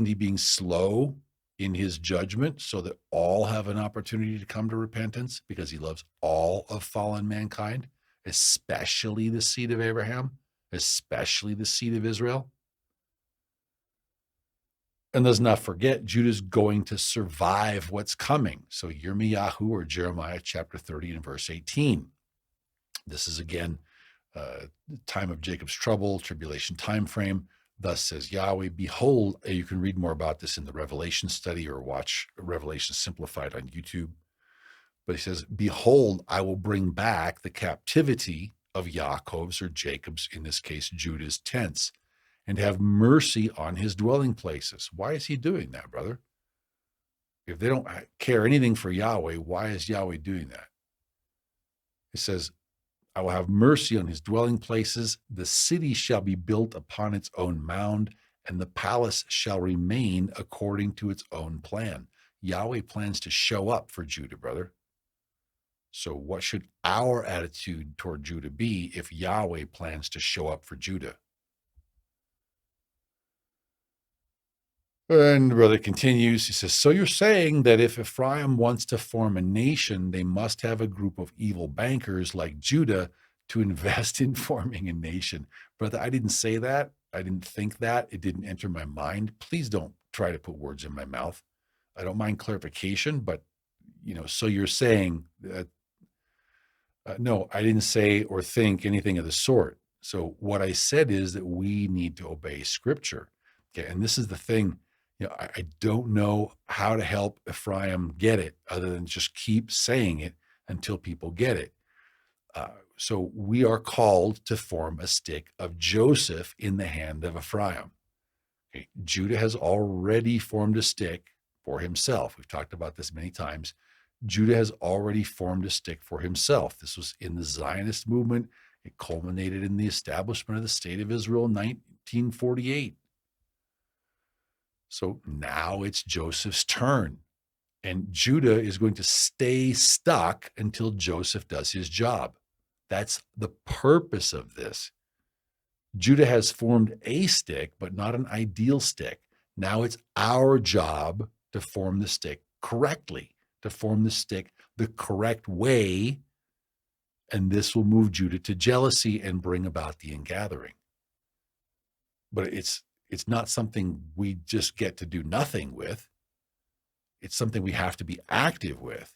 he being slow in his judgment so that all have an opportunity to come to repentance because he loves all of fallen mankind, especially the seed of Abraham, especially the seed of Israel? And let's not forget, Judah's going to survive what's coming. So Yirmiyahu, or Jeremiah chapter 30 and verse 18. This is again, time of Jacob's trouble, tribulation time frame. Thus says Yahweh, behold, you can read more about this in the Revelation study or watch Revelation Simplified on YouTube. But he says, behold, I will bring back the captivity of Yaakov's, or Jacob's, in this case, Judah's tents, and have mercy on his dwelling places. Why is he doing that, brother? If they don't care anything for Yahweh, why is Yahweh doing that? It says, I will have mercy on his dwelling places. The city shall be built upon its own mound, and the palace shall remain according to its own plan. Yahweh plans to show up for Judah, brother. So what should our attitude toward Judah be if Yahweh plans to show up for Judah? And the brother continues, he says, so you're saying that if Ephraim wants to form a nation, they must have a group of evil bankers like Judah to invest in forming a nation. Brother, I didn't say that. I didn't think that. It didn't enter my mind. Please don't try to put words in my mouth. I don't mind clarification, but, so you're saying that, no, I didn't say or think anything of the sort. So what I said is that we need to obey Scripture. Okay, and this is the thing. I don't know how to help Ephraim get it other than just keep saying it until people get it. So we are called to form a stick of Joseph in the hand of Ephraim. Okay, Judah has already formed a stick for himself. We've talked about this many times. Judah has already formed a stick for himself. This was in the Zionist movement. It culminated in the establishment of the state of Israel in 1948. So now it's Joseph's turn, and Judah is going to stay stuck until Joseph does his job. That's the purpose of this. Judah has formed a stick, but not an ideal stick. Now it's our job to form the stick correctly, to form the stick the correct way, and this will move Judah to jealousy and bring about the ingathering. But it's not something we just get to do nothing with. It's something we have to be active with.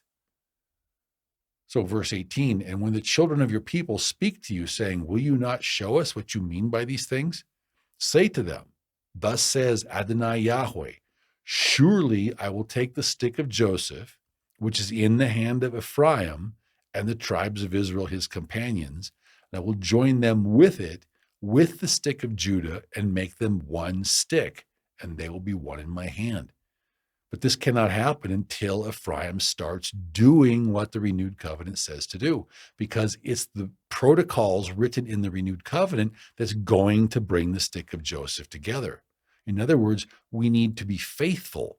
So verse 18, and when the children of your people speak to you, saying, will you not show us what you mean by these things? Say to them, thus says Adonai Yahweh, surely I will take the stick of Joseph, which is in the hand of Ephraim and the tribes of Israel, his companions, and I will join them with it, with the stick of Judah, and make them one stick, and they will be one in my hand. But this cannot happen until Ephraim starts doing what the renewed covenant says to do, because it's the protocols written in the renewed covenant that's going to bring the stick of Joseph together. In other words, we need to be faithful,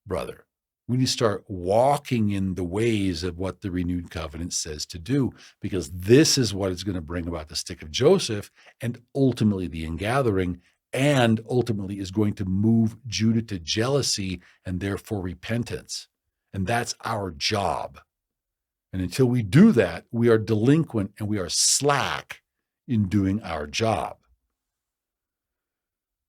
brother. We need to start walking in the ways of what the renewed covenant says to do, because this is what is going to bring about the stick of Joseph and ultimately the ingathering, and ultimately is going to move Judah to jealousy and therefore repentance. And that's our job. And until we do that, we are delinquent and we are slack in doing our job.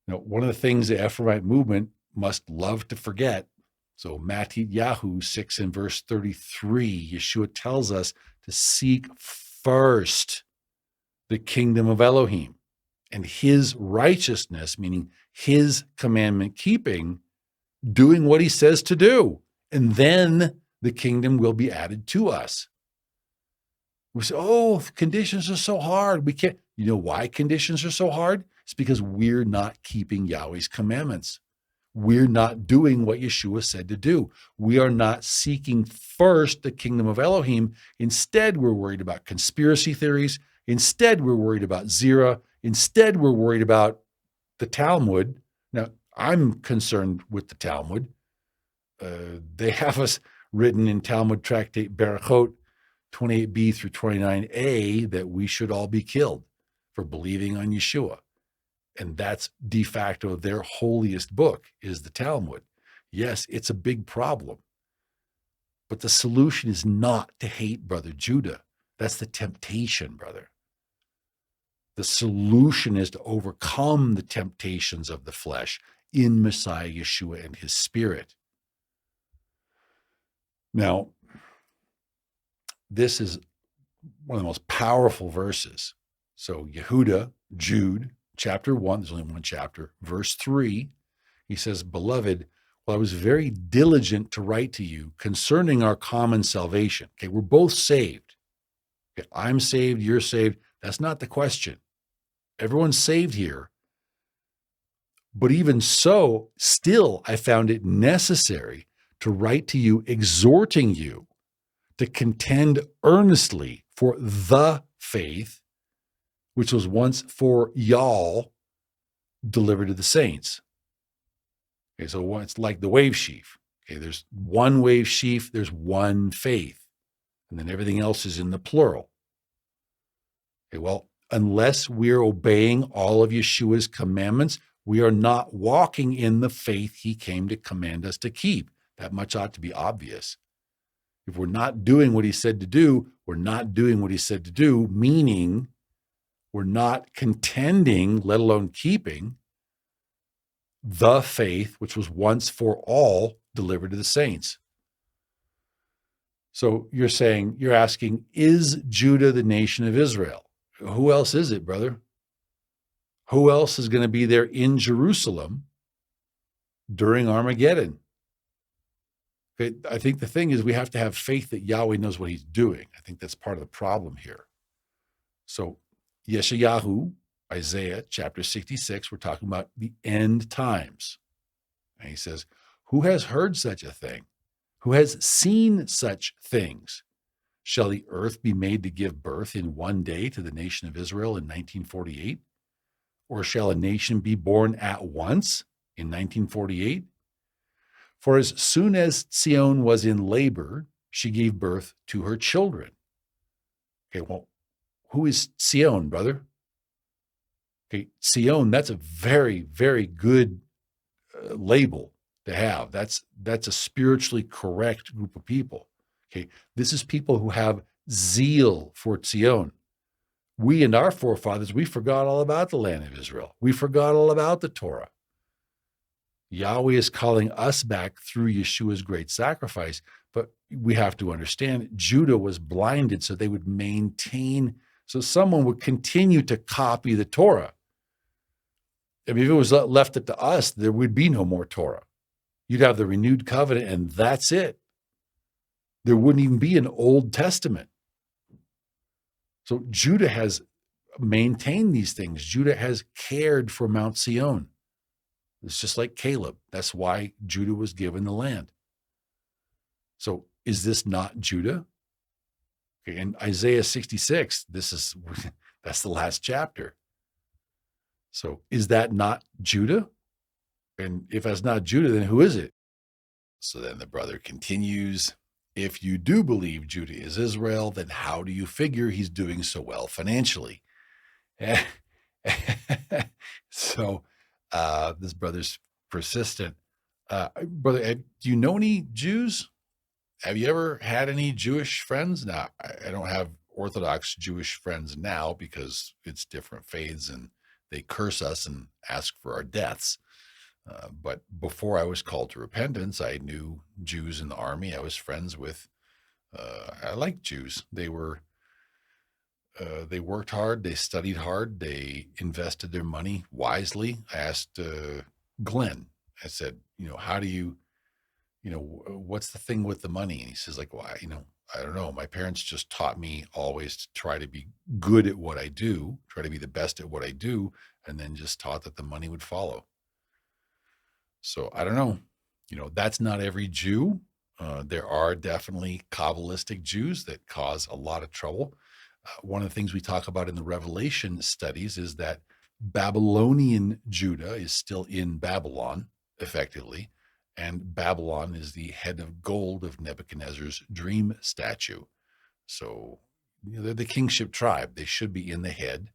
Now, one of the things the Ephraimite movement must love to forget, so Matthew 6 and verse 33, Yeshua tells us to seek first the kingdom of Elohim and his righteousness, meaning his commandment keeping, doing what he says to do. And then the kingdom will be added to us. We say, oh, conditions are so hard. We can't. You know why conditions are so hard? It's because we're not keeping Yahweh's commandments. We're not doing what Yeshua said to do. We are not seeking first the kingdom of Elohim. Instead, we're worried about conspiracy theories. Instead, we're worried about Zerah. Instead, we're worried about the Talmud. Now, I'm concerned with the Talmud. They have us written in Talmud tractate Berachot 28b through 29a that we should all be killed for believing on Yeshua. And that's de facto their holiest book is the Talmud. Yes, it's a big problem. But the solution is not to hate brother Judah. That's the temptation, brother. The solution is to overcome the temptations of the flesh in Messiah Yeshua and his spirit. Now, this is one of the most powerful verses. So Yehuda, Jude, chapter 1, there's only one chapter, verse 3, he says, Beloved, well, I was very diligent to write to you concerning our common salvation. Okay, we're both saved. Okay, I'm saved, you're saved. That's not the question. Everyone's saved here. But even so, still, I found it necessary to write to you, exhorting you to contend earnestly for the faith, which was once for y'all delivered to the saints. Okay, so it's like the wave sheaf. Okay, there's one wave sheaf, there's one faith, and then everything else is in the plural. Okay, well, unless we're obeying all of Yeshua's commandments, we are not walking in the faith he came to command us to keep. That much ought to be obvious. If we're not doing what he said to do, we're not doing what he said to do, meaning we're not contending, let alone keeping, the faith which was once for all delivered to the saints. So you're asking, is Judah the nation of Israel? Who else is it, brother? Who else is going to be there in Jerusalem during Armageddon? Okay, I think the thing is we have to have faith that Yahweh knows what he's doing. I think that's part of the problem here. So Yeshayahu, Isaiah chapter 66, we're talking about the end times. And he says, who has heard such a thing? Who has seen such things? Shall the earth be made to give birth in one day to the nation of Israel in 1948? Or shall a nation be born at once in 1948? For as soon as Zion was in labor, she gave birth to her children. Okay, well, who is Zion, brother? Okay, Zion, that's a very, very good label to have. That's a spiritually correct group of people. Okay, this is people who have zeal for Zion. We and our forefathers, we forgot all about the land of Israel. We forgot all about the Torah. Yahweh is calling us back through Yeshua's great sacrifice, but we have to understand Judah was blinded so they would maintain, so someone would continue to copy the Torah. I mean, if it was left up to us, there would be no more Torah. You'd have the renewed covenant and that's it. There wouldn't even be an Old Testament. So Judah has maintained these things. Judah has cared for Mount Zion. It's just like Caleb. That's why Judah was given the land. So is this not Judah? Okay, in Isaiah 66, that's the last chapter. So is that not Judah? And if that's not Judah, then who is it? So then the brother continues, if you do believe Judah is Israel, then how do you figure he's doing so well financially? So this brother's persistent. Brother, do you know any Jews? Have you ever had any Jewish friends? No, I don't have Orthodox Jewish friends now because it's different faiths and they curse us and ask for our deaths. But before I was called to repentance, I knew Jews in the army. I was friends with, I liked Jews. They worked hard. They studied hard. They invested their money wisely. I asked Glenn, I said, how do you, what's the thing with the money? And he says like, well, I don't know. My parents just taught me always to try to be good at what I do, try to be the best at what I do, and then just taught that the money would follow. So I don't know. That's not every Jew. There are definitely Kabbalistic Jews that cause a lot of trouble. One of the things we talk about in the Revelation studies is that Babylonian Judah is still in Babylon, effectively, and Babylon is the head of gold of Nebuchadnezzar's dream statue. So they're the kingship tribe. They should be in the head.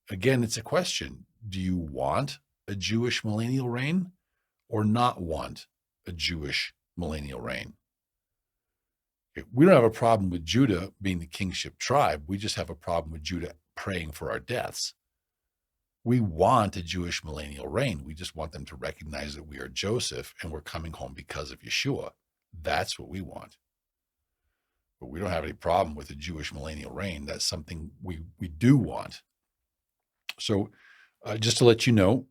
Again, it's a question. Do you want a Jewish millennial reign or not want a Jewish millennial reign? We don't have a problem with Judah being the kingship tribe. We just have a problem with Judah praying for our deaths. We want a Jewish millennial reign. We just want them to recognize that we are Joseph and we're coming home because of Yeshua. That's what we want. But we don't have any problem with a Jewish millennial reign. That's something we do want. So just to let you know,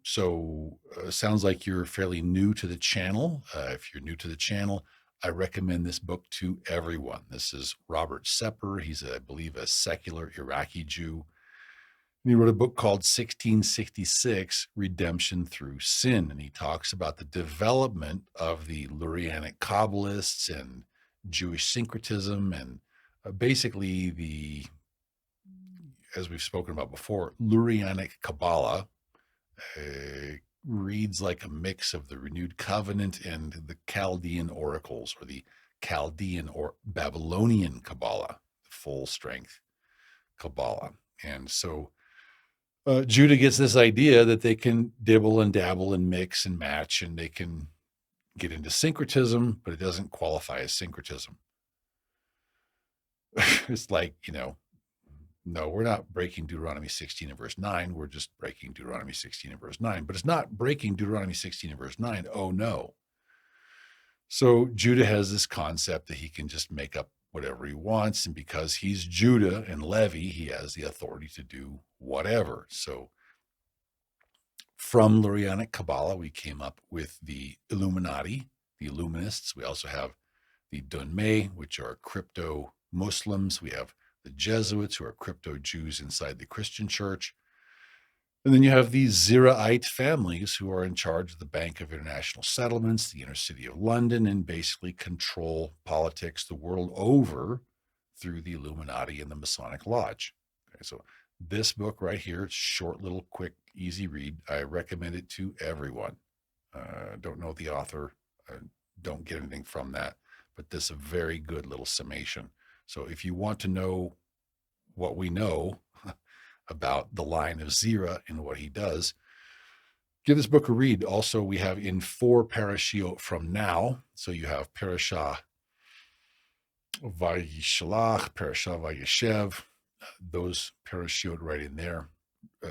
sounds like you're fairly new to the channel. If you're new to the channel, I recommend this book to everyone. This is Robert Sepper. He's, I believe, a secular Iraqi Jew. And he wrote a book called 1666, Redemption Through Sin. And he talks about the development of the Lurianic Kabbalists and Jewish syncretism and basically as we've spoken about before, Lurianic Kabbalah reads like a mix of the renewed covenant and the Chaldean oracles, or the Chaldean or Babylonian Kabbalah, full strength Kabbalah. And so Judah gets this idea that they can dibble and dabble and mix and match, and they can get into syncretism, but it doesn't qualify as syncretism. It's like, no, we're not breaking Deuteronomy 16 and verse 9. We're just breaking Deuteronomy 16 and verse 9. But it's not breaking Deuteronomy 16 and verse 9. Oh, no. So Judah has this concept that he can just make up whatever he wants. And because he's Judah and Levi, he has the authority to do whatever. So from Lurianic Kabbalah, we came up with the Illuminati, the Illuminists. We also have the Dunmei, which are crypto Muslims. We have the Jesuits, who are crypto Jews inside the Christian church. And then you have these Zeraite families who are in charge of the Bank of International Settlements, the inner city of London, and basically control politics the world over through the Illuminati and the Masonic Lodge. Okay, so this book right here, it's short, little, quick, easy read. I recommend it to everyone. Don't know the author, don't get anything from that, but this is a very good little summation. So if you want to know what we know about the line of Zerah and what he does, give this book a read. Also, we have in 4 parashiot from now. So you have Parashat Vayishlach, Parashat Vayeshev, those parashiot right in there.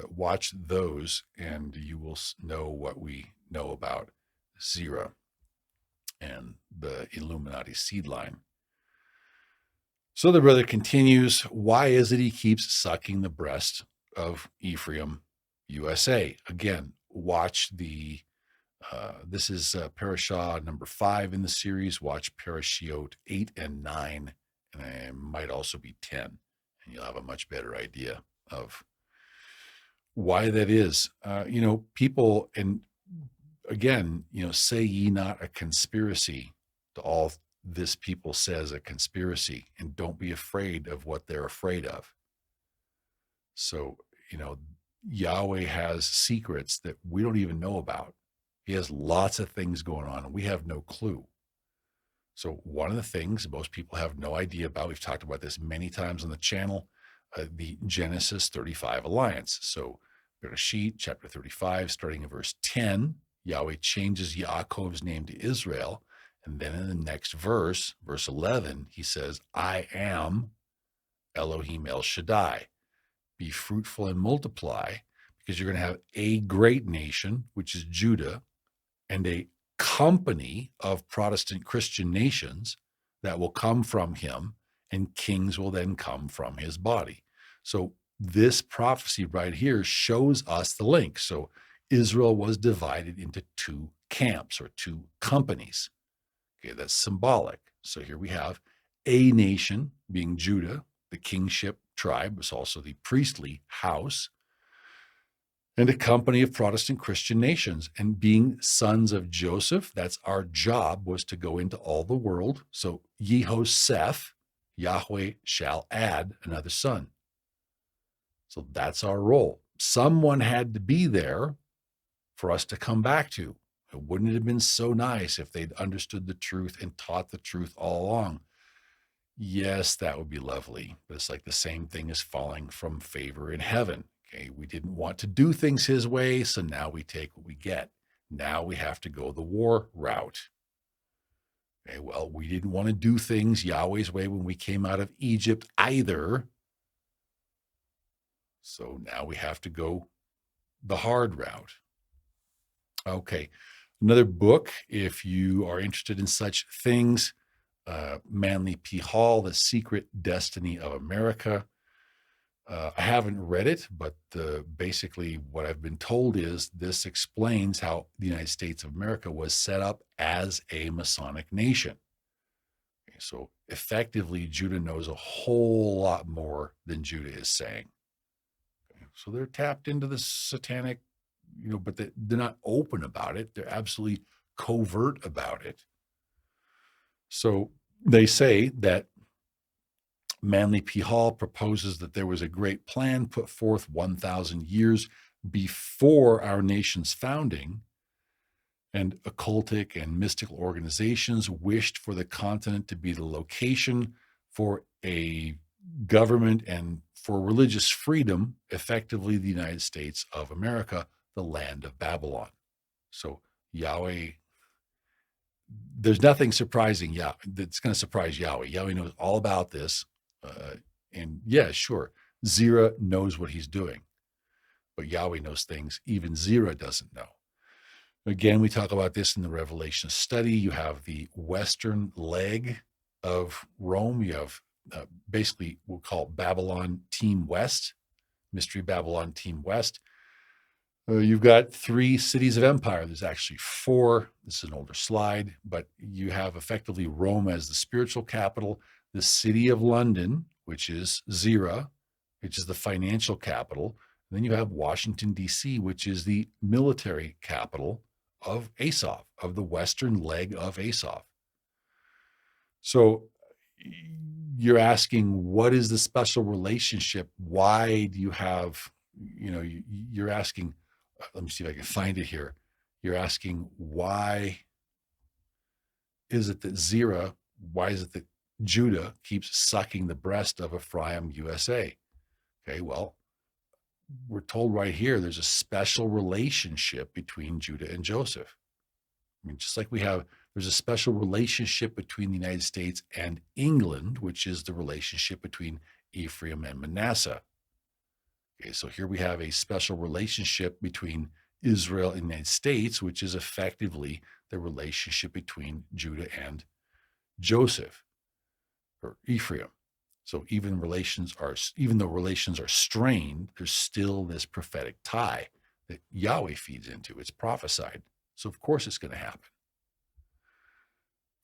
Watch those and you will know what we know about Zerah and the Illuminati seed line. So the brother continues, why is it he keeps sucking the breast of Ephraim, USA? Again, watch this is Parashah number 5 in the series. Watch Parashiot 8 and 9, and it might also be 10, and you'll have a much better idea of why that is. People, and again, say ye not a conspiracy to all this people says a conspiracy, and don't be afraid of what they're afraid of. So, Yahweh has secrets that we don't even know about. He has lots of things going on and we have no clue. So one of the things most people have no idea about, we've talked about this many times on the channel, the Genesis 35 alliance. So Bereshit chapter 35, starting in verse 10, Yahweh changes Yaakov's name to Israel. And then in the next verse, verse 11, he says, I am Elohim El Shaddai. Be fruitful and multiply, because you're going to have a great nation, which is Judah, and a company of Protestant Christian nations that will come from him, and kings will then come from his body. So this prophecy right here shows us the link. So Israel was divided into two camps or two companies. Okay, that's symbolic. So here we have a nation being Judah, the kingship tribe, was also the priestly house, and a company of Protestant Christian nations. And being sons of Joseph, that's our job, was to go into all the world. So Yehoseph, Yahweh shall add another son. So that's our role. Someone had to be there for us to come back to. Wouldn't it have been so nice if they'd understood the truth and taught the truth all along? Yes, that would be lovely. But it's like the same thing as falling from favor in heaven. Okay, we didn't want to do things his way, so now we take what we get. Now we have to go the war route. Okay, well, we didn't want to do things Yahweh's way when we came out of Egypt either. So now we have to go the hard route. Okay, another book, if you are interested in such things, Manly P. Hall, The Secret Destiny of America. I haven't read it, but basically what I've been told is this explains how the United States of America was set up as a Masonic nation. Okay, so effectively, Judah knows a whole lot more than Judah is saying. Okay, so they're tapped into the satanic, but they're not open about it. They're absolutely covert about it. So they say that Manly P. Hall proposes that there was a great plan put forth 1,000 years before our nation's founding, and occultic and mystical organizations wished for the continent to be the location for a government and for religious freedom, effectively the United States of America, the land of Babylon. So Yahweh, there's nothing surprising that's going to surprise Yahweh. Yahweh knows all about this. And yeah, sure, Zerah knows what he's doing, but Yahweh knows things even Zerah doesn't know. Again, we talk about this in the Revelation study. You have the western leg of Rome. You have basically we'll call Babylon Team West, Mystery Babylon Team West. You've got 3 cities of empire. There's actually 4. This is an older slide, but you have effectively Rome as the spiritual capital, the city of London, which is Zerah, which is the financial capital. And then you have Washington, D.C., which is the military capital of Asaph, of the western leg of Asaph. So you're asking, what is the special relationship? Why do you have, you're asking, let me see if I can find it here. You're asking, why is it that Judah keeps sucking the breast of Ephraim, USA? Okay, well, we're told right here there's a special relationship between Judah and Joseph. I mean, just like there's a special relationship between the United States and England, which is the relationship between Ephraim and Manasseh. Okay, so here we have a special relationship between Israel and the United States, which is effectively the relationship between Judah and Joseph or Ephraim. So even though relations are strained, there's still this prophetic tie that Yahweh feeds into. It's prophesied. So of course it's going to happen.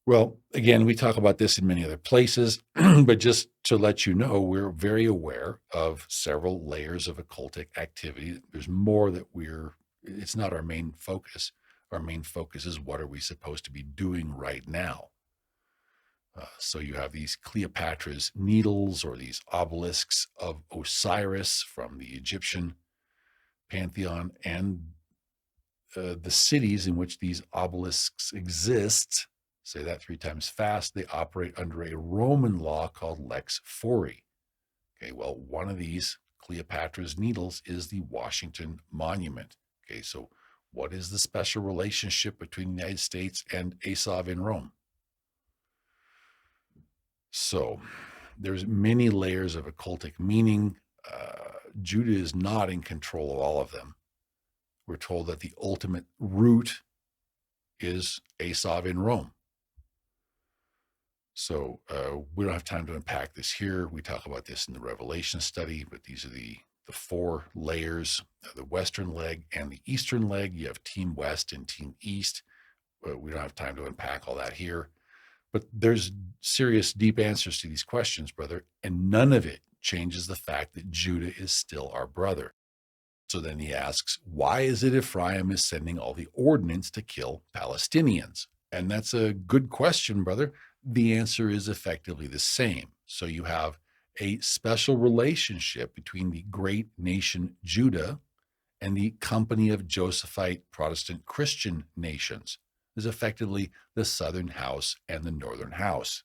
Well, again, we talk about this in many other places, but just to let you know, we're very aware of several layers of occultic activity. There's more that it's not our main focus. Our main focus is what are we supposed to be doing right now? So you have these Cleopatra's needles or these obelisks of Osiris from the Egyptian pantheon, and the cities in which these obelisks exist, say that 3 times fast, they operate under a Roman law called Lex Fori. Okay, well, one of these Cleopatra's needles is the Washington Monument. Okay, so what is the special relationship between the United States and Asaph in Rome? So there's many layers of occultic meaning. Judah is not in control of all of them. We're told that the ultimate root is Esau in Rome. So we don't have time to unpack this here. We talk about this in the Revelation study, but these are the four layers, the western leg and the eastern leg. You have Team West and Team East. We don't have time to unpack all that here. But there's serious, deep answers to these questions, brother, and none of it changes the fact that Judah is still our brother. So then he asks, why is it Ephraim is sending all the ordnance to kill Palestinians? And that's a good question, brother. The answer is effectively the same. So you have a special relationship between the great nation Judah and the company of Josephite Protestant Christian nations. Is effectively the southern house and the northern house.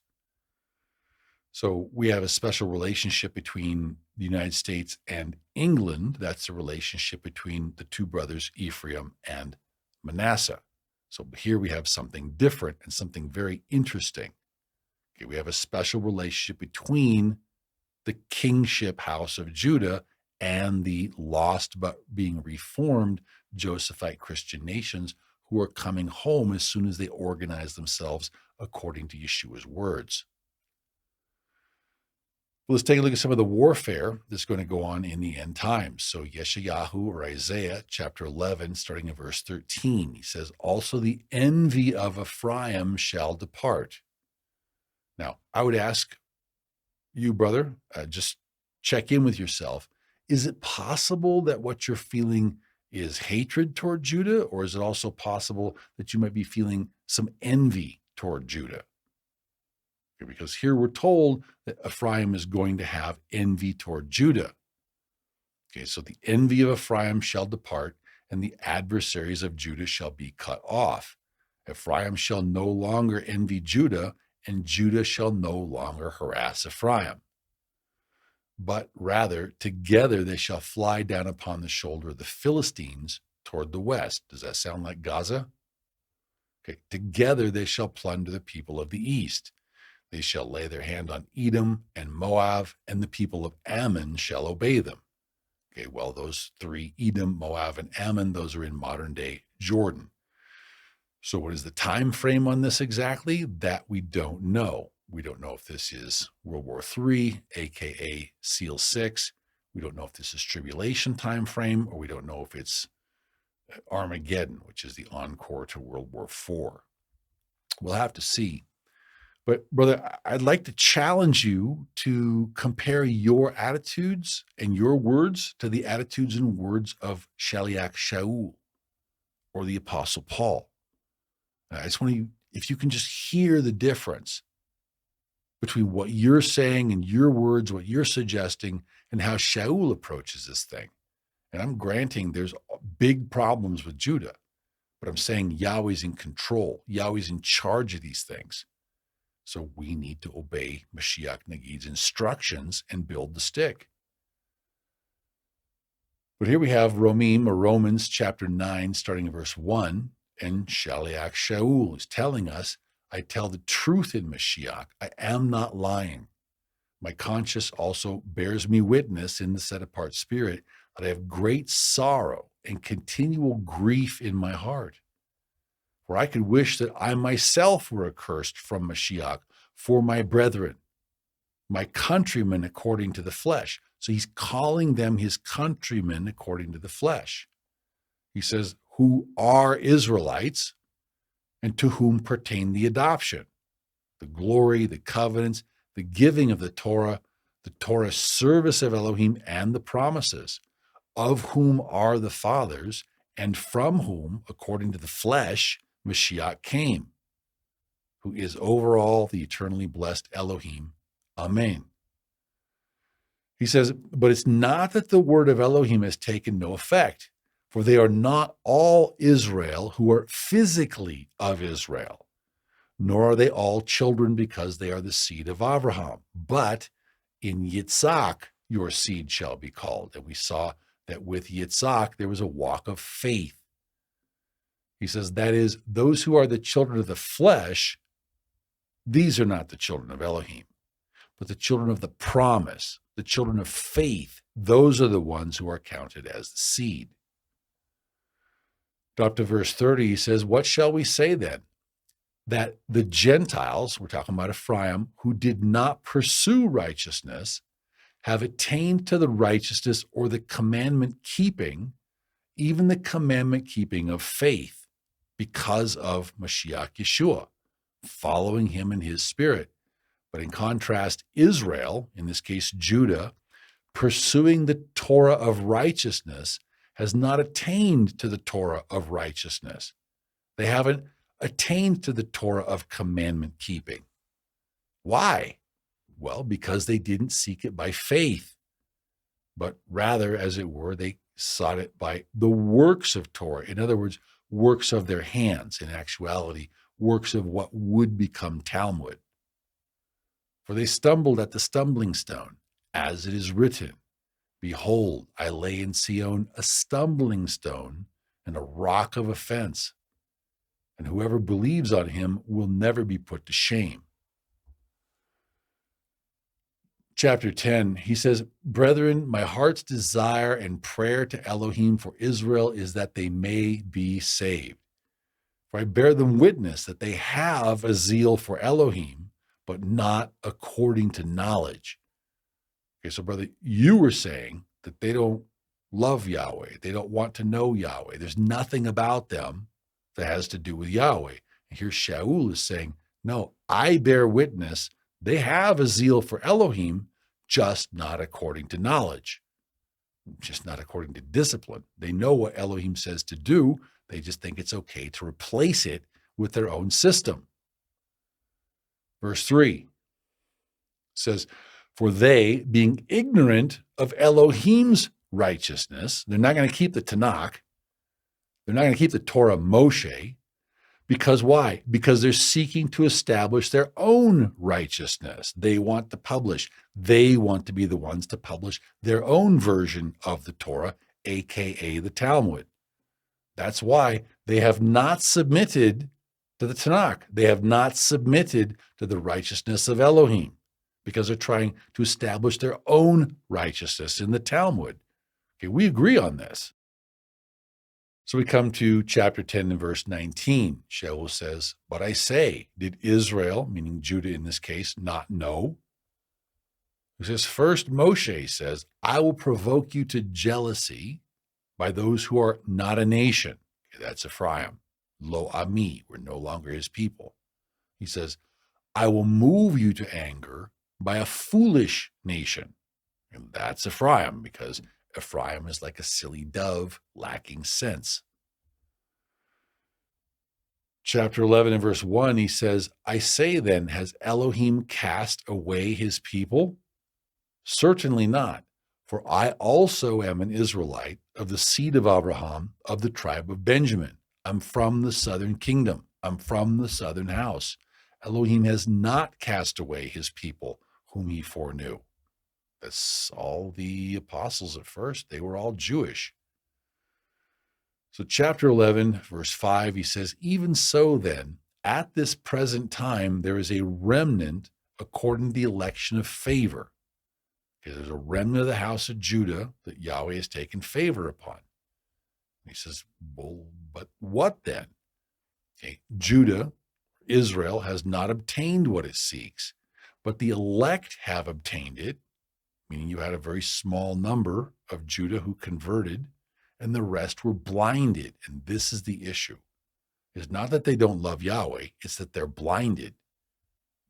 So we have a special relationship between the United States and England. That's the relationship between the two brothers, Ephraim and Manasseh. So here we have something different and something very interesting. Okay, we have a special relationship between the kingship house of Judah and the lost but being reformed Josephite Christian nations who are coming home as soon as they organize themselves according to Yeshua's words. Well, let's take a look at some of the warfare that's going to go on in the end times. So Yeshayahu or Isaiah chapter 11, starting in verse 13, he says, also the envy of Ephraim shall depart. Now, I would ask you, brother, just check in with yourself. Is it possible that what you're feeling is hatred toward Judah, or is it also possible that you might be feeling some envy toward Judah? Okay, because here we're told that Ephraim is going to have envy toward Judah. Okay, so the envy of Ephraim shall depart, and the adversaries of Judah shall be cut off. Ephraim shall no longer envy Judah, and Judah shall no longer harass Ephraim. But rather, together they shall fly down upon the shoulder of the Philistines toward the west. Does that sound like Gaza? Okay, together they shall plunder the people of the east. They shall lay their hand on Edom and Moab, and the people of Ammon shall obey them. Okay, well, those three, Edom, Moab, and Ammon, those are in modern day Jordan. So what is the time frame on this exactly? That we don't know. We don't know if this is World War III, aka SEAL 6. We don't know if this is tribulation time frame, or we don't know if it's Armageddon, which is the encore to World War IV. We'll have to see. But brother, I'd like to challenge you to compare your attitudes and your words to the attitudes and words of Shaliach Shaul or the Apostle Paul. I just want you, if you can just hear the difference between what you're saying and your words, what you're suggesting, and how Shaul approaches this thing. And I'm granting there's big problems with Judah, but I'm saying Yahweh's in control. Yahweh's in charge of these things. So we need to obey Mashiach Nagid's instructions and build the stick. But here we have Romim, or Romans chapter 9, starting in verse 1, and Shaliach Shaul is telling us, I tell the truth in Mashiach. I am not lying. My conscience also bears me witness in the set-apart spirit that I have great sorrow and continual grief in my heart. For I could wish that I myself were accursed from Mashiach for my brethren, my countrymen according to the flesh. So he's calling them his countrymen according to the flesh. He says, who are Israelites and to whom pertain the adoption, the glory, the covenants, the giving of the Torah service of Elohim, and the promises, of whom are the fathers, and from whom, according to the flesh, Mashiach came, who is over all the eternally blessed Elohim. Amen. He says, but it's not that the word of Elohim has taken no effect, for they are not all Israel who are physically of Israel, nor are they all children because they are the seed of Abraham. But in Yitzhak your seed shall be called. And we saw that with Yitzhak there was a walk of faith. He says, that is, those who are the children of the flesh, these are not the children of Elohim. but the children of the promise, the children of faith, those are the ones who are counted as the seed. Drop to verse 30, he says, what shall we say then? That the Gentiles, we're talking about Ephraim, who did not pursue righteousness, have attained to the righteousness or the commandment keeping, even the commandment keeping of faith, because of Mashiach Yeshua, following him in his spirit. But in contrast, Israel, in this case Judah, pursuing the Torah of righteousness, has not attained to the Torah of righteousness. They haven't attained to the Torah of commandment keeping. Why? Well, because they didn't seek it by faith, but rather, as it were, they sought it by the works of Torah. In other words, works of their hands, in actuality, works of what would become Talmud. For they stumbled at the stumbling stone, as it is written, behold, I lay in Sion a stumbling stone and a rock of offense, and whoever believes on him will never be put to shame. Chapter 10, he says, brethren, my heart's desire and prayer to Elohim for Israel is that they may be saved. For I bear them witness that they have a zeal for Elohim, but not according to knowledge. Okay, so brother, you were saying that they don't love Yahweh. They don't want to know Yahweh. There's nothing about them that has to do with Yahweh. And here Shaul is saying, no, I bear witness they have a zeal for Elohim, just not according to knowledge, just not according to discipline. They know what Elohim says to do. They just think it's okay to replace it with their own system. Verse 3 says, for they, being ignorant of Elohim's righteousness, they're not going to keep the Tanakh. They're not going to keep the Torah Moshe. Because why? Because they're seeking to establish their own righteousness. They want to publish. They want to be the ones to publish their own version of the Torah, aka the Talmud. That's why they have not submitted to the Tanakh. They have not submitted to the righteousness of Elohim, because they're trying to establish their own righteousness in the Talmud. Okay, we agree on this. So we come to chapter 10 and verse 19. Shaul says, but I say, did Israel, meaning Judah in this case, not know? He says, first Moshe says, I will provoke you to jealousy by those who are not a nation. Okay, that's Ephraim. Lo Ami, we're no longer his people. He says, I will move you to anger by a foolish nation. And that's Ephraim, because Ephraim is like a silly dove lacking sense. Chapter 11 and verse 1, he says, I say then, has Elohim cast away his people? Certainly not, for I also am an Israelite of the seed of Abraham, of the tribe of Benjamin. I'm from the southern kingdom. I'm from the southern house. Elohim has not cast away his people whom he foreknew. That's all the apostles at first. They were all Jewish. So chapter 11, verse 5, he says, even so then, at this present time, there is a remnant according to the election of favor. Okay, there's a remnant of the house of Judah that Yahweh has taken favor upon. He says, well, but what then? Okay, Judah, Israel, has not obtained what it seeks, but the elect have obtained it, meaning you had a very small number of Judah who converted, and the rest were blinded. And this is the issue. It's not that they don't love Yahweh, it's that they're blinded.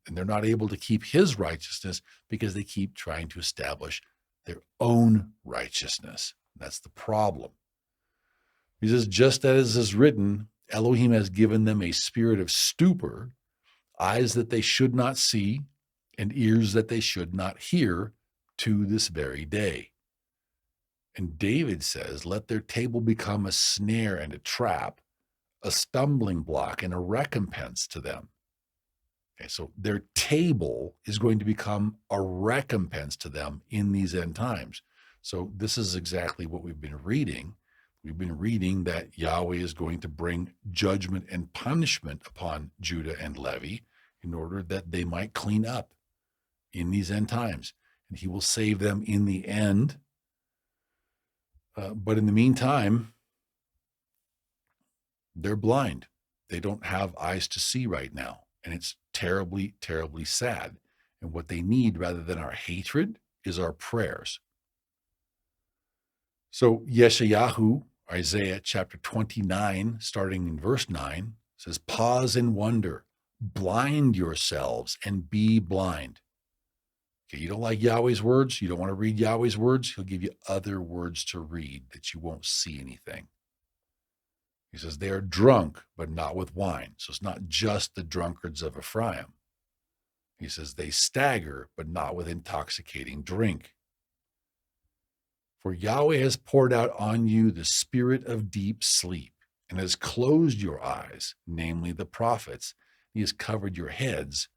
And they're not able to keep his righteousness because they keep trying to establish their own righteousness. That's the problem. He says, just as is written, Elohim has given them a spirit of stupor, eyes that they should not see, and ears that they should not hear, to this very day. And David says, let their table become a snare and a trap, a stumbling block and a recompense to them. Okay, so their table is going to become a recompense to them in these end times. So this is exactly what we've been reading. We've been reading that Yahweh is going to bring judgment and punishment upon Judah and Levi in order that they might clean up. in these end times, and he will save them in the end. But in the meantime, they're blind. They don't have eyes to see right now. And it's terribly, terribly sad. And what they need, rather than our hatred, is our prayers. So Yeshayahu, Isaiah chapter 29, starting in verse 9, says, pause and wonder, blind yourselves and be blind. Okay, you don't like Yahweh's words? You don't want to read Yahweh's words? He'll give you other words to read that you won't see anything. He says, they are drunk, but not with wine. So it's not just the drunkards of Ephraim. He says, they stagger, but not with intoxicating drink. For Yahweh has poured out on you the spirit of deep sleep and has closed your eyes, namely the prophets. He has covered your heads,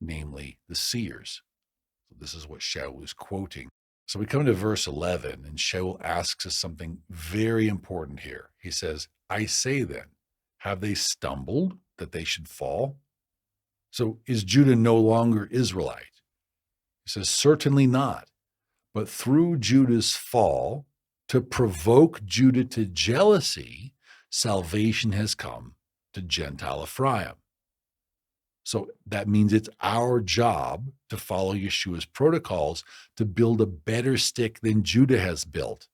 namely the seers. So this is what Shaul is quoting. So we come to verse 11, and Shaul asks us something very important here. He says, I say then, have they stumbled that they should fall? So is Judah no longer Israelite? He says, certainly not. But through Judah's fall, to provoke Judah to jealousy, salvation has come to Gentile Ephraim. So that means it's our job to follow Yeshua's protocols to build a better stick than Judah has built.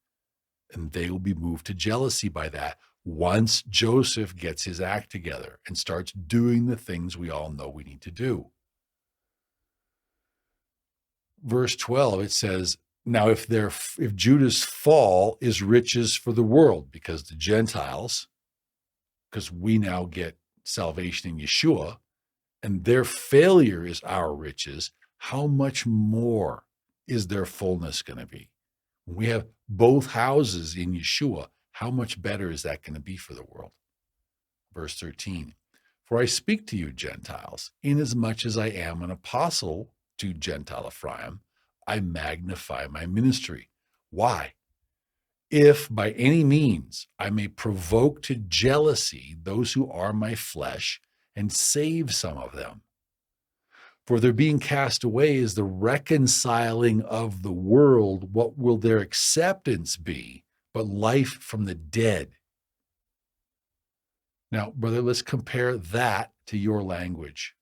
And they will be moved to jealousy by that once Joseph gets his act together and starts doing the things we all know we need to do. Verse 12, it says, now if Judah's fall is riches for the world, because the Gentiles, because we now get salvation in Yeshua, and their failure is our riches, how much more is their fullness going to be? When we have both houses in Yeshua, how much better is that going to be for the world? Verse 13, for I speak to you, Gentiles, inasmuch as I am an apostle to Gentile Ephraim, I magnify my ministry. Why? If by any means I may provoke to jealousy those who are my flesh and save some of them. For their being cast away is the reconciling of the world. What will their acceptance be but life from the dead? Now, brother, let's compare that to your language.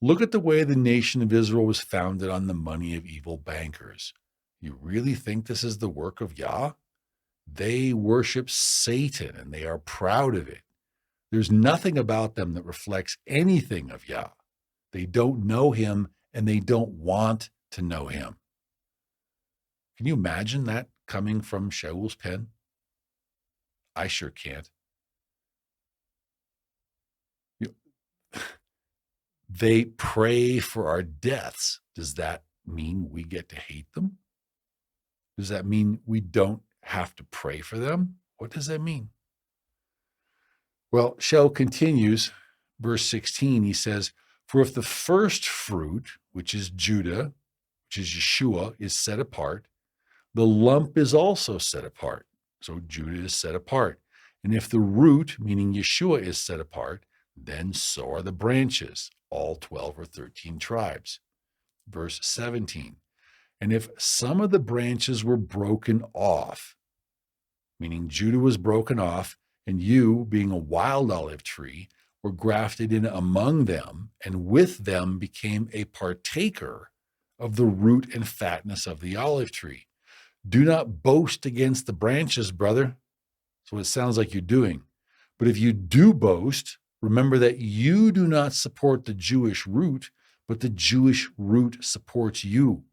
Look at the way the nation of Israel was founded on the money of evil bankers. You really think this is the work of Yah? They worship Satan and they are proud of it. There's nothing about them that reflects anything of Yah. They don't know him and they don't want to know him. Can you imagine that coming from Shaul's pen? I sure can't. They pray for our deaths. Does that mean we get to hate them? Does that mean we don't have to pray for them? What does that mean? Well, Shaul continues, verse 16, he says, for if the first fruit, which is Judah, which is Yeshua, is set apart, the lump is also set apart. So Judah is set apart. And if the root, meaning Yeshua, is set apart, then so are the branches, all 12 or 13 tribes. Verse 17, and if some of the branches were broken off, meaning Judah was broken off, and you, being a wild olive tree, were grafted in among them, and with them became a partaker of the root and fatness of the olive tree. Do not boast against the branches, brother. That's what it sounds like you're doing. But if you do boast, remember that you do not support the Jewish root, but the Jewish root supports you.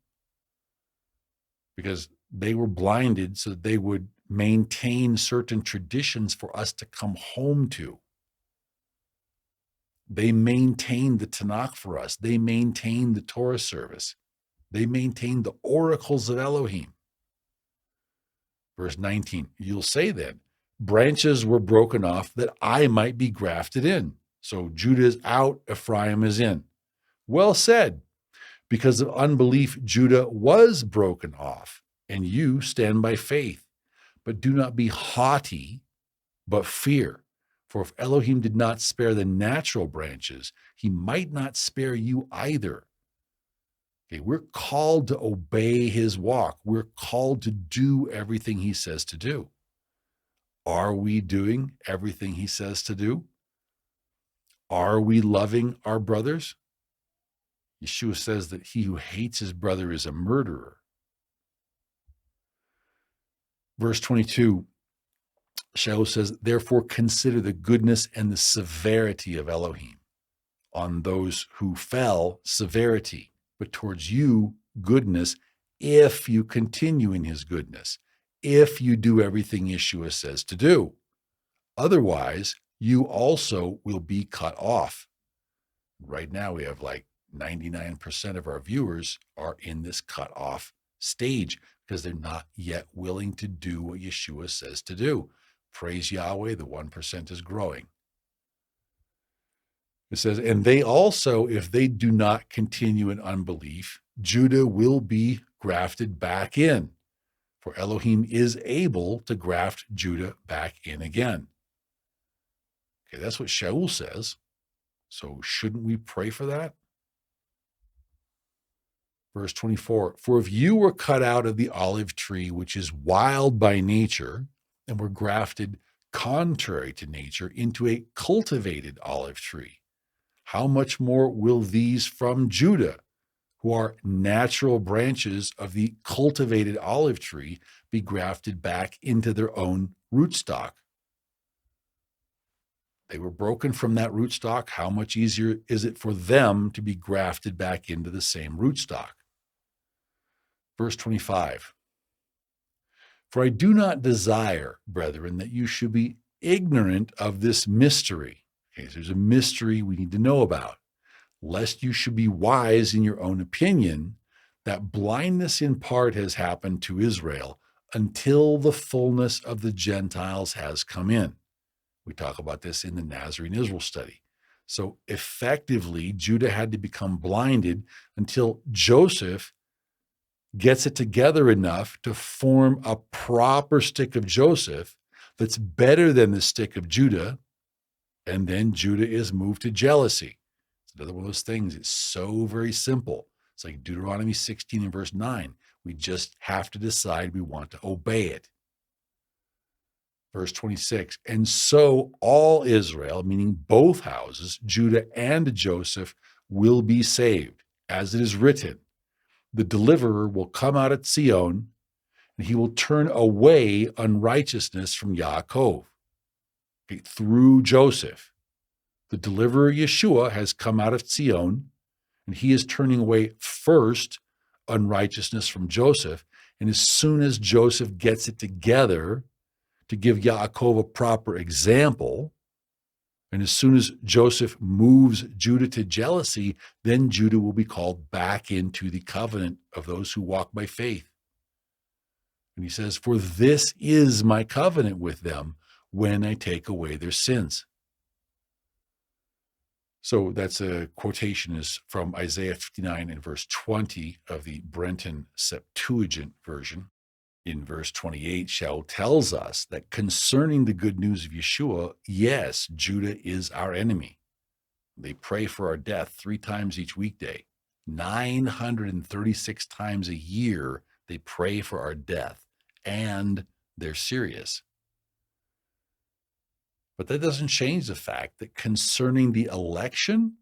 Because they were blinded so that they would maintain certain traditions for us to come home to. They maintained the Tanakh for us. They maintained the Torah service. They maintained the oracles of Elohim. Verse 19, you'll say then, branches were broken off that I might be grafted in. So Judah is out, Ephraim is in. Well said. Because of unbelief, Judah was broken off, and you stand by faith. But do not be haughty, but fear. For if Elohim did not spare the natural branches, he might not spare you either. Okay, we're called to obey his walk. We're called to do everything he says to do. Are we doing everything he says to do? Are we loving our brothers? Yeshua says that he who hates his brother is a murderer. Verse 22, Shaul says, therefore consider the goodness and the severity of Elohim. On those who fell, severity, but towards you, goodness, if you continue in his goodness, if you do everything Yeshua says to do. Otherwise, you also will be cut off. Right now, we have like 99% of our viewers are in this cut off stage because they're not yet willing to do what Yeshua says to do. Praise Yahweh, the 1% is growing. It says, and they also, if they do not continue in unbelief, Judah will be grafted back in, for Elohim is able to graft Judah back in again. Okay, that's what Shaul says. So shouldn't we pray for that? Verse 24, for if you were cut out of the olive tree, which is wild by nature, and were grafted contrary to nature into a cultivated olive tree, how much more will these from Judah, who are natural branches of the cultivated olive tree, be grafted back into their own rootstock? They were broken from that rootstock. How much easier is it for them to be grafted back into the same rootstock? Verse 25, for I do not desire, brethren, that you should be ignorant of this mystery. Okay, so there's a mystery we need to know about, lest you should be wise in your own opinion, that blindness in part has happened to Israel until the fullness of the Gentiles has come in. We talk about this in the Nazarene Israel study. So effectively, Judah had to become blinded until Joseph gets it together enough to form a proper stick of Joseph that's better than the stick of Judah, and then Judah is moved to jealousy. It's another one of those things. It's so very simple. It's like Deuteronomy 16 and verse 9. We just have to decide we want to obey it. Verse 26, and so all Israel, meaning both houses, Judah and Joseph, will be saved, as it is written. The deliverer will come out at Zion, and he will turn away unrighteousness from Yaakov. Okay, through Joseph. The deliverer Yeshua has come out of Zion, and he is turning away first unrighteousness from Joseph. And as soon as Joseph gets it together to give Yaakov a proper example, and as soon as Joseph moves Judah to jealousy, then Judah will be called back into the covenant of those who walk by faith. And he says, for this is my covenant with them when I take away their sins. So that's a quotation is from Isaiah 59 and verse 20 of the Brenton Septuagint version. In verse 28, Shaul tells us that concerning the good news of Yeshua, yes, Judah is our enemy. They pray for our death 3 times each weekday. 936 times a year, they pray for our death, and they're serious. But that doesn't change the fact that concerning the election,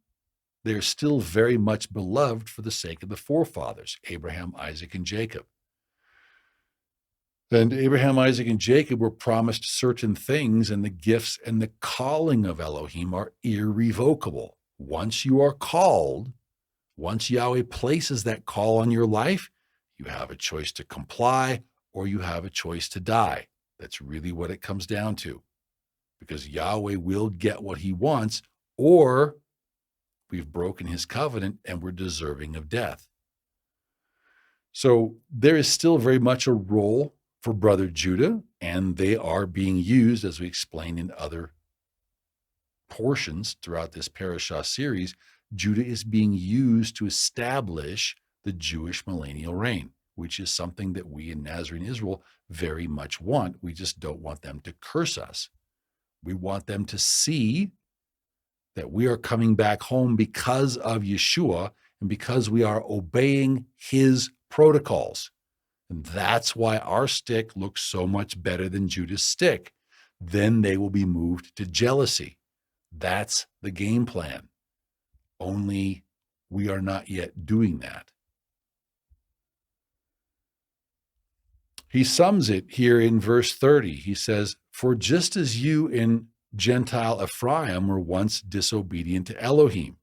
they're still very much beloved for the sake of the forefathers, Abraham, Isaac, and Jacob. And Abraham, Isaac, and Jacob were promised certain things, and the gifts and the calling of Elohim are irrevocable. Once you are called, once Yahweh places that call on your life, you have a choice to comply or you have a choice to die. That's really what it comes down to. Because Yahweh will get what he wants, or we've broken his covenant and we're deserving of death. So there is still very much a role for brother Judah, and they are being used, as we explained in other portions throughout this Parashat series. Judah is being used to establish the Jewish millennial reign, which is something that we in Nazarene Israel very much want. We just don't want them to curse us. We want them to see that we are coming back home because of Yeshua, and because we are obeying his protocols. And that's why our stick looks so much better than Judah's stick. Then they will be moved to jealousy. That's the game plan. Only we are not yet doing that. He sums it here in verse 30. He says, "For just as you in Gentile Ephraim were once disobedient to Elohim."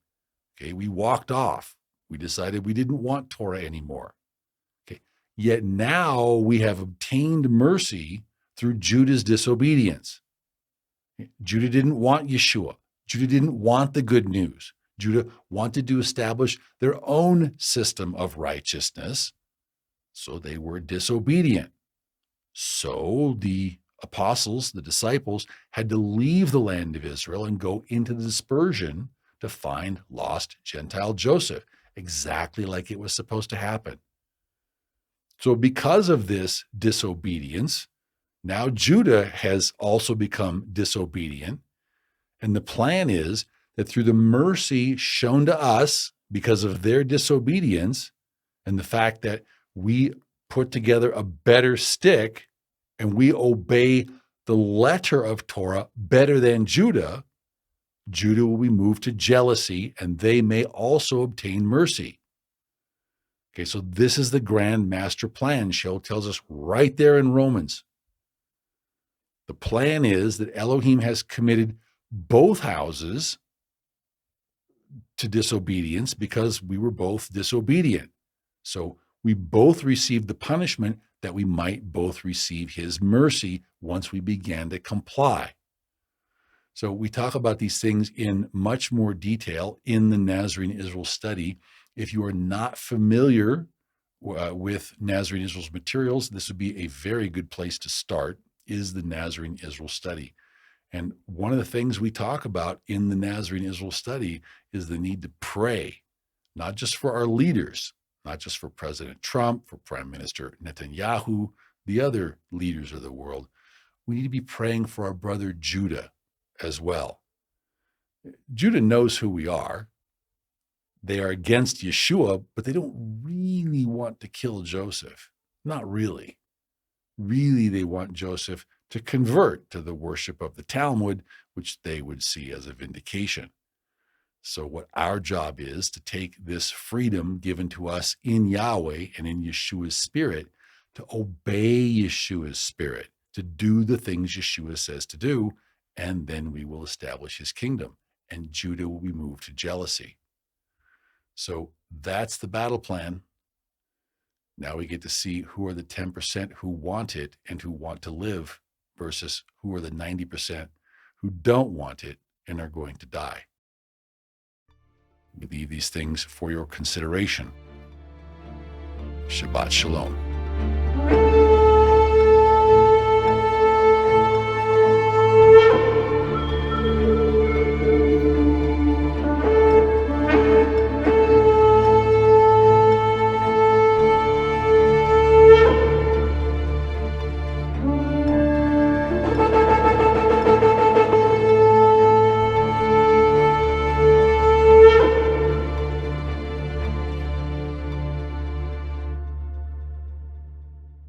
Okay, we walked off. We decided we didn't want Torah anymore. Okay, yet now we have obtained mercy through Judah's disobedience. Judah didn't want Yeshua. Judah didn't want the good news. Judah wanted to establish their own system of righteousness, so they were disobedient. So the apostles, the disciples, had to leave the land of Israel and go into the dispersion to find lost Gentile Joseph, exactly like it was supposed to happen. So because of this disobedience, now Judah has also become disobedient. And the plan is that through the mercy shown to us because of their disobedience and the fact that we put together a better stick and we obey the letter of Torah better than Judah, Judah will be moved to jealousy and they may also obtain mercy. Okay, so this is the grand master plan. Sheol tells us right there in Romans. The plan is that Elohim has committed both houses to disobedience because we were both disobedient. So we both received the punishment that we might both receive his mercy once we began to comply. So we talk about these things in much more detail in the Nazarene Israel study. If you are not familiar with Nazarene Israel's materials, this would be a very good place to start, is the Nazarene Israel study. And one of the things we talk about in the Nazarene Israel study is the need to pray, not just for our leaders, not just for President Trump, for Prime Minister Netanyahu, the other leaders of the world. We need to be praying for our brother Judah as well. Judah knows who we are. They are against Yeshua, but they don't really want to kill Joseph. Not really. Really, they want Joseph to convert to the worship of the Talmud, which they would see as a vindication. So what our job is to take this freedom given to us in Yahweh and in Yeshua's spirit, to obey Yeshua's spirit, to do the things Yeshua says to do, and then we will establish his kingdom, and Judah will be moved to jealousy. So that's the battle plan. Now we get to see who are the 10% who want it and who want to live versus who are the 90% who don't want it and are going to die. We leave these things for your consideration. Shabbat Shalom.